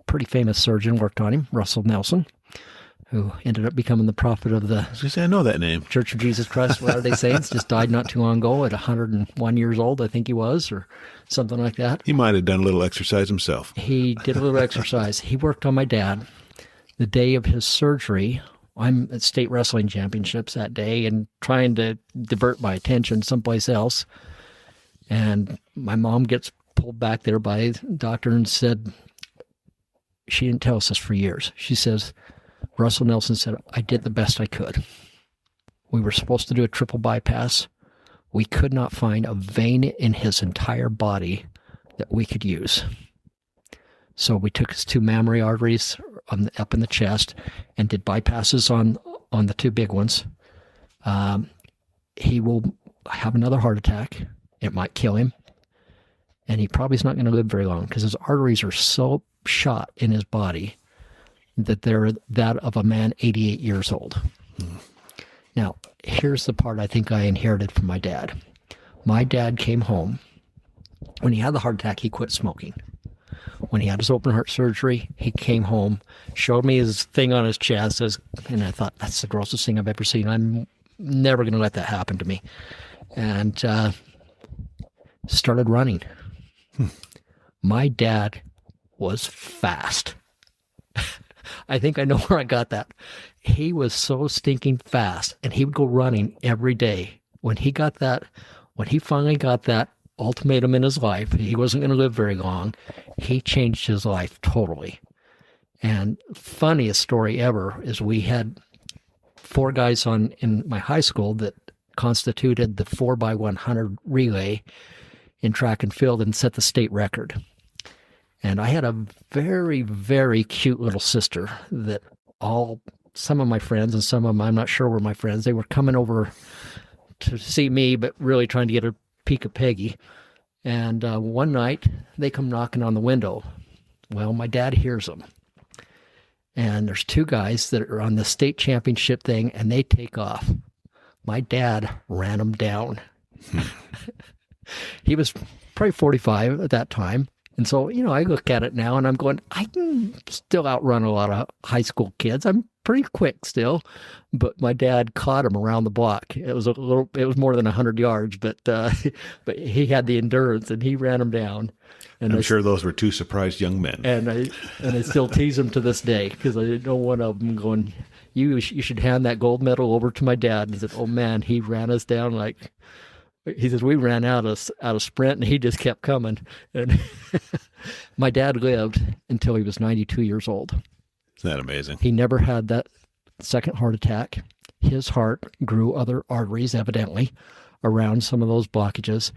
[SPEAKER 3] Pretty famous surgeon worked on him, Russell Nelson, who ended up becoming the prophet of the
[SPEAKER 2] I was going to say, I know that name.
[SPEAKER 3] Church of Jesus Christ of Latter-day Saints. Just died not too long ago at 101 years old, I think he was, or something like that.
[SPEAKER 2] He might have done a little exercise himself.
[SPEAKER 3] He did a little exercise. He worked on my dad. The day of his surgery, I'm at state wrestling championships that day and trying to divert my attention someplace else. And my mom gets pulled back there by the doctor and said, she didn't tell us this for years. She says, Russell Nelson said, I did the best I could. We were supposed to do a triple bypass. We could not find a vein in his entire body that we could use. So we took his 2 mammary arteries up in the chest and did bypasses on the 2 big ones. He will have another heart attack. It might kill him. And he probably is not going to live very long because his arteries are so shot in his body that they're that of a man 88 years old. Now, here's the part I think I inherited from my dad. My dad came home. When he had the heart attack, he quit smoking. When he had his open heart surgery, he came home, showed me his thing on his chest, and I thought, that's the grossest thing I've ever seen. I'm never going to let that happen to me. And started running. My dad was fast. I think I know where I got that. He was so stinking fast, and he would go running every day. When he finally got that ultimatum in his life, he wasn't going to live very long, he changed his life totally. And funniest story ever is we had 4 guys in my high school that constituted the 4x100 relay in track and field and set the state record. And I had a very, very cute little sister that some of my friends and some of them, I'm not sure were my friends, they were coming over to see me, but really trying to get a peek at Peggy. And one night, they come knocking on the window. Well, my dad hears them. And there's 2 guys that are on the state championship thing, and they take off. My dad ran them down. He was probably 45 at that time. And so, I look at it now and I'm going, I can still outrun a lot of high school kids. I'm pretty quick still. But my dad caught him around the block. It was more than 100 yards, but he had the endurance and he ran him down. And
[SPEAKER 2] I'm sure those were 2 surprised young men.
[SPEAKER 3] And I still tease him to this day because I know one of them going, you should hand that gold medal over to my dad. And he said, oh man, he ran us down like... He says, we ran out of sprint, and he just kept coming. And my dad lived until he was 92 years old.
[SPEAKER 2] Isn't that amazing? He
[SPEAKER 3] never had that second heart attack. His heart grew other arteries, evidently, around some of those blockages.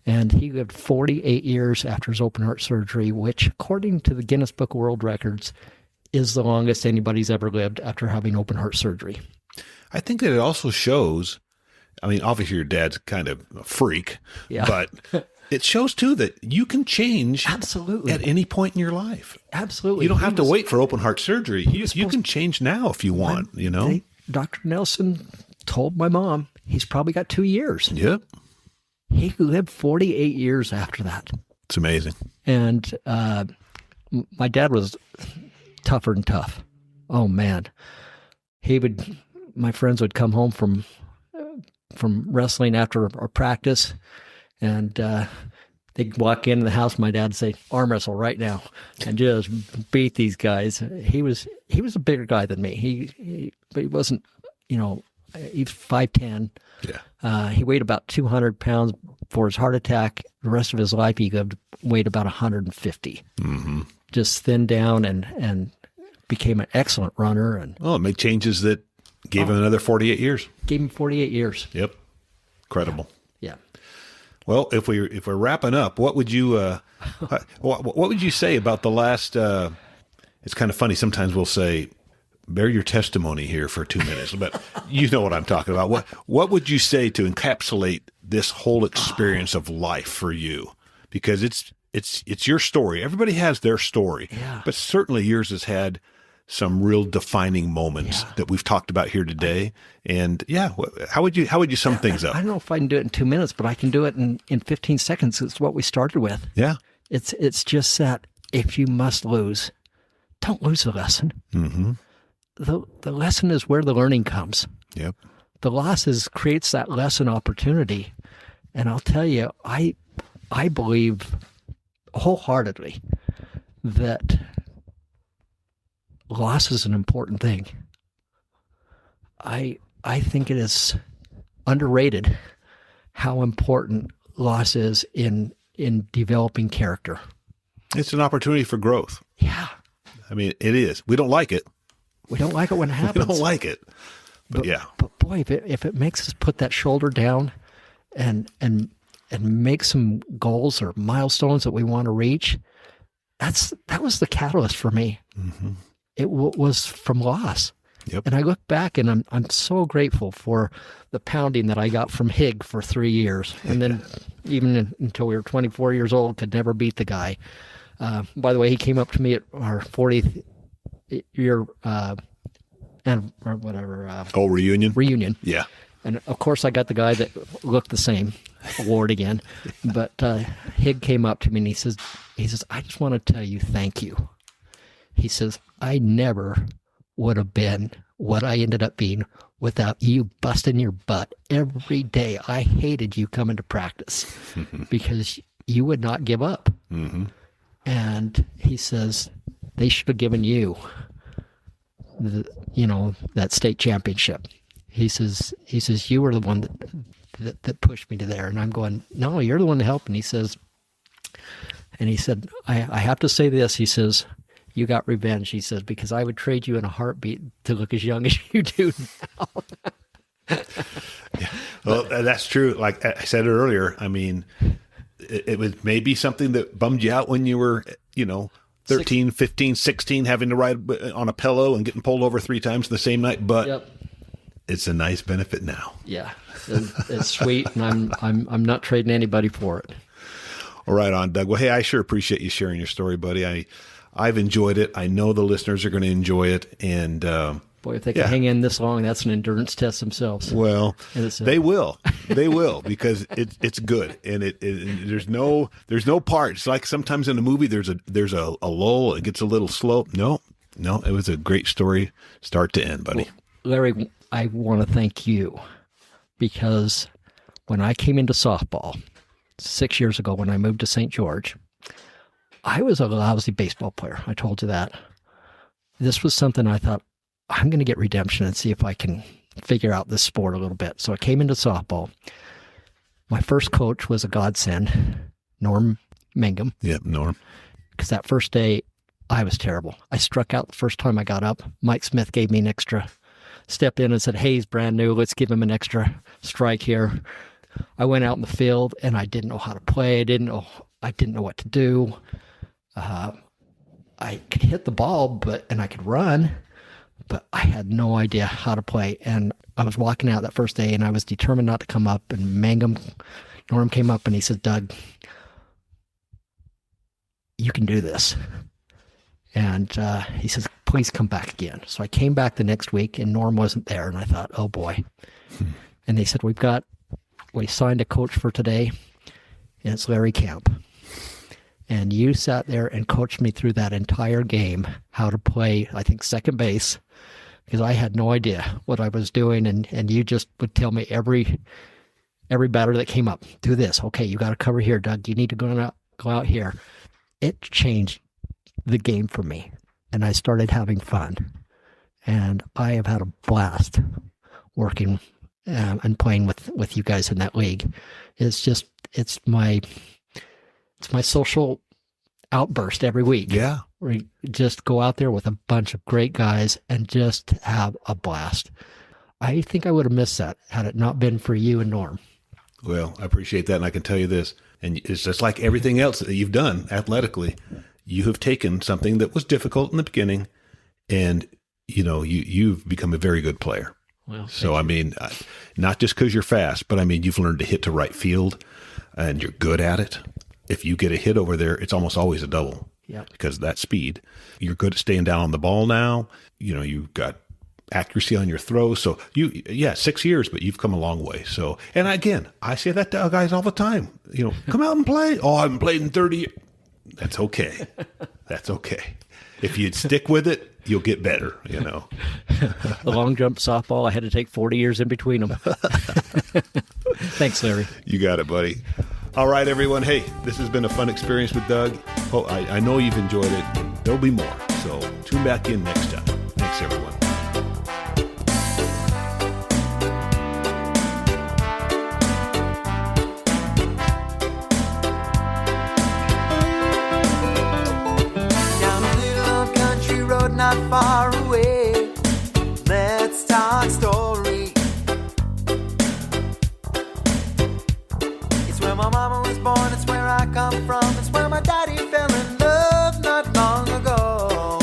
[SPEAKER 3] And he lived 48 years after his open heart surgery, which, according to the Guinness Book of World Records, is the longest anybody's ever lived after having open heart surgery.
[SPEAKER 2] I think that it also shows... I mean, obviously your dad's kind of a freak, but it shows too that you can change
[SPEAKER 3] absolutely
[SPEAKER 2] at any point in your life.
[SPEAKER 3] Absolutely.
[SPEAKER 2] You don't have to wait for open heart surgery. You can change now if you want,
[SPEAKER 3] Dr. Nelson told my mom he's probably got 2 years.
[SPEAKER 2] Yep.
[SPEAKER 3] He lived 48 years after that.
[SPEAKER 2] It's amazing.
[SPEAKER 3] And my dad was tougher than tough. Oh, man. My friends would come home from wrestling after our practice, and they'd walk into the house. My dad would say, "Arm wrestle right now," and just beat these guys. He was a bigger guy than me. But he wasn't. He's 5'10".
[SPEAKER 2] Yeah.
[SPEAKER 3] He weighed about 200 pounds for his heart attack. The rest of his life, he weighed about 150.
[SPEAKER 2] Mm-hmm.
[SPEAKER 3] Just thinned down and became an excellent runner. And
[SPEAKER 2] it made changes that gave him another 48 years.
[SPEAKER 3] Gave him 48 years.
[SPEAKER 2] Yep. Incredible.
[SPEAKER 3] Yeah.
[SPEAKER 2] Well, if we're wrapping up, what would you what would you say about the last? It's kind of funny. Sometimes we'll say, "Bear your testimony here for 2 minutes," but you know what I'm talking about. What would you say to encapsulate this whole experience of life for you? Because it's your story. Everybody has their story, but certainly yours has had some real defining moments that we've talked about here today. And how would you sum things up?
[SPEAKER 3] I don't know if I can do it in 2 minutes, but I can do it in 15 seconds. It's what we started with.
[SPEAKER 2] Yeah.
[SPEAKER 3] It's just that if you must lose, don't lose the lesson.
[SPEAKER 2] Mm-hmm.
[SPEAKER 3] The lesson is where the learning comes.
[SPEAKER 2] Yep.
[SPEAKER 3] The losses creates that lesson opportunity. And I'll tell you, I believe wholeheartedly that loss is an important thing. I think it is underrated how important loss is in developing character.
[SPEAKER 2] It's an opportunity for growth.
[SPEAKER 3] Yeah.
[SPEAKER 2] I mean, it is. We don't like it.
[SPEAKER 3] We don't like it when it happens.
[SPEAKER 2] We don't like it. But yeah.
[SPEAKER 3] But boy, if it makes us put that shoulder down and make some goals or milestones that we want to reach, that was the catalyst for me.
[SPEAKER 2] Mm-hmm.
[SPEAKER 3] It was from loss.
[SPEAKER 2] Yep.
[SPEAKER 3] And I look back and I'm so grateful for the pounding that I got from Hig for 3 years. And then even until we were 24 years old, could never beat the guy. By the way, he came up to me at our 40th year and or whatever.
[SPEAKER 2] Reunion?
[SPEAKER 3] Reunion.
[SPEAKER 2] Yeah.
[SPEAKER 3] And of course, I got the guy that looked the same award again. But Hig came up to me and he says, I just want to tell you thank you. He says, I never would have been what I ended up being without you busting your butt every day. I hated you coming to practice because you would not give up.
[SPEAKER 2] Mm-hmm.
[SPEAKER 3] And he says, they should have given you that state championship. He says, you were the one that pushed me to there. And I'm going, no, you're the one that helped. And he said, I have to say this. He says, you got revenge. He says, because I would trade you in a heartbeat to look as young as you do now.
[SPEAKER 2] Yeah. Well, that's true. Like I said earlier, I mean, it was maybe something that bummed you out when you were, 13, 15, 16, having to ride on a pillow and getting pulled over 3 times the same night. But It's a nice benefit now.
[SPEAKER 3] Yeah, it's sweet, and I'm not trading anybody for it.
[SPEAKER 2] All right on, Doug. Well, hey, I sure appreciate you sharing your story, buddy. I've enjoyed it. I know the listeners are going to enjoy it. And
[SPEAKER 3] boy, if they can hang in this long, that's an endurance test themselves.
[SPEAKER 2] Well, they will. They will, because it's good, and there's no part. It's like sometimes in a movie there's a lull. It gets a little slow. No, it was a great story, start to end, buddy.
[SPEAKER 3] Well, Larry, I want to thank you, because when I came into softball 6 years ago, when I moved to St. George, I was a lousy baseball player. I told you that. This was something I thought, I'm going to get redemption and see if I can figure out this sport a little bit. So I came into softball. My first coach was a godsend, Norm Mangum.
[SPEAKER 2] Yep, Norm.
[SPEAKER 3] Because that first day, I was terrible. I struck out the first time I got up. Mike Smith gave me an extra step in and said, hey, he's brand new. Let's give him an extra strike here. I went out in the field and I didn't know how to play. I didn't know what to do. I could hit the ball, and I could run, but I had no idea how to play. And I was walking out that first day, and I was determined not to come up. And Norm came up and he said, Doug, you can do this. And he says, please come back again. So I came back the next week, and Norm wasn't there. And I thought, oh boy. And they said, we signed a coach for today, and it's Larry Camp. And you sat there and coached me through that entire game, how to play, I think, second base, because I had no idea what I was doing. And you just would tell me every batter that came up, do this. Okay, you got to cover here, Doug. You need to go out here. It changed the game for me, and I started having fun. And I have had a blast working and playing with you guys in that league. It's my social outburst every week.
[SPEAKER 2] Yeah.
[SPEAKER 3] We just go out there with a bunch of great guys and just have a blast. I think I would have missed that had it not been for you and Norm.
[SPEAKER 2] Well, I appreciate that, and I can tell you this, and it's just like everything else that you've done athletically. You have taken something that was difficult in the beginning, and you've become a very good player.
[SPEAKER 3] Well,
[SPEAKER 2] so I mean, not just because you're fast, but I mean, you've learned to hit to right field, and you're good at it. If you get a hit over there, it's almost always a double.
[SPEAKER 3] Yep.
[SPEAKER 2] because of that speed. You're good at staying down on the ball now. You've got accuracy on your throws. So 6 years, but you've come a long way. So, and again, I say that to guys all the time, come out and play. Oh, I haven't played in 30 years. That's okay. That's okay. If you stick with it, you'll get better,
[SPEAKER 3] The long jump softball, I had to take 40 years in between them. Thanks, Larry.
[SPEAKER 2] You got it, buddy. All right, everyone. Hey, this has been a fun experience with Doug. Oh, I know you've enjoyed it. There'll be more. So tune back in next time. Thanks, everyone.
[SPEAKER 1] Down a little old country road not far away. Let's talk story. It's where my mama was born, it's where I come from, it's where my daddy fell in love not long ago.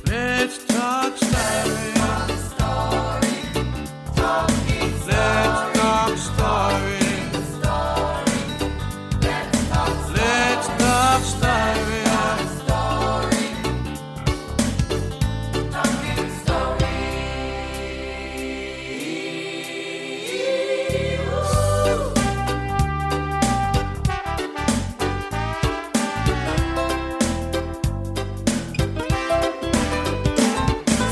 [SPEAKER 1] Let's talk story. Let's talk story. Let's talk story.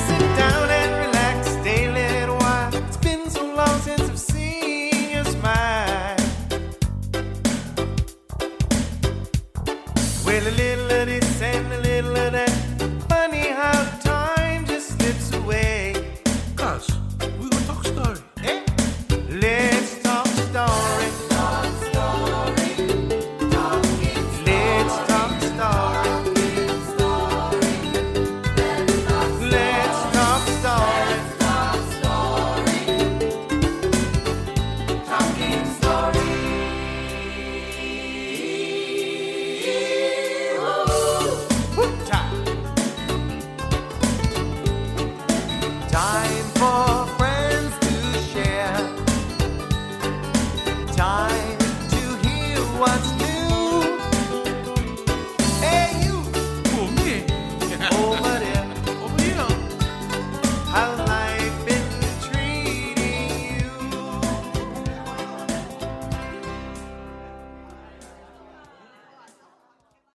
[SPEAKER 1] Sit down and relax, stay a little while. It's been so long since I've seen you smile. Well, a little of this and a little of that. Funny how time just slips away.
[SPEAKER 5] Guys, we gonna talk story.
[SPEAKER 1] Eh? Let's talk story. Let's talk story. Let's talk story. Woo! Time for friends to share. Time to hear what's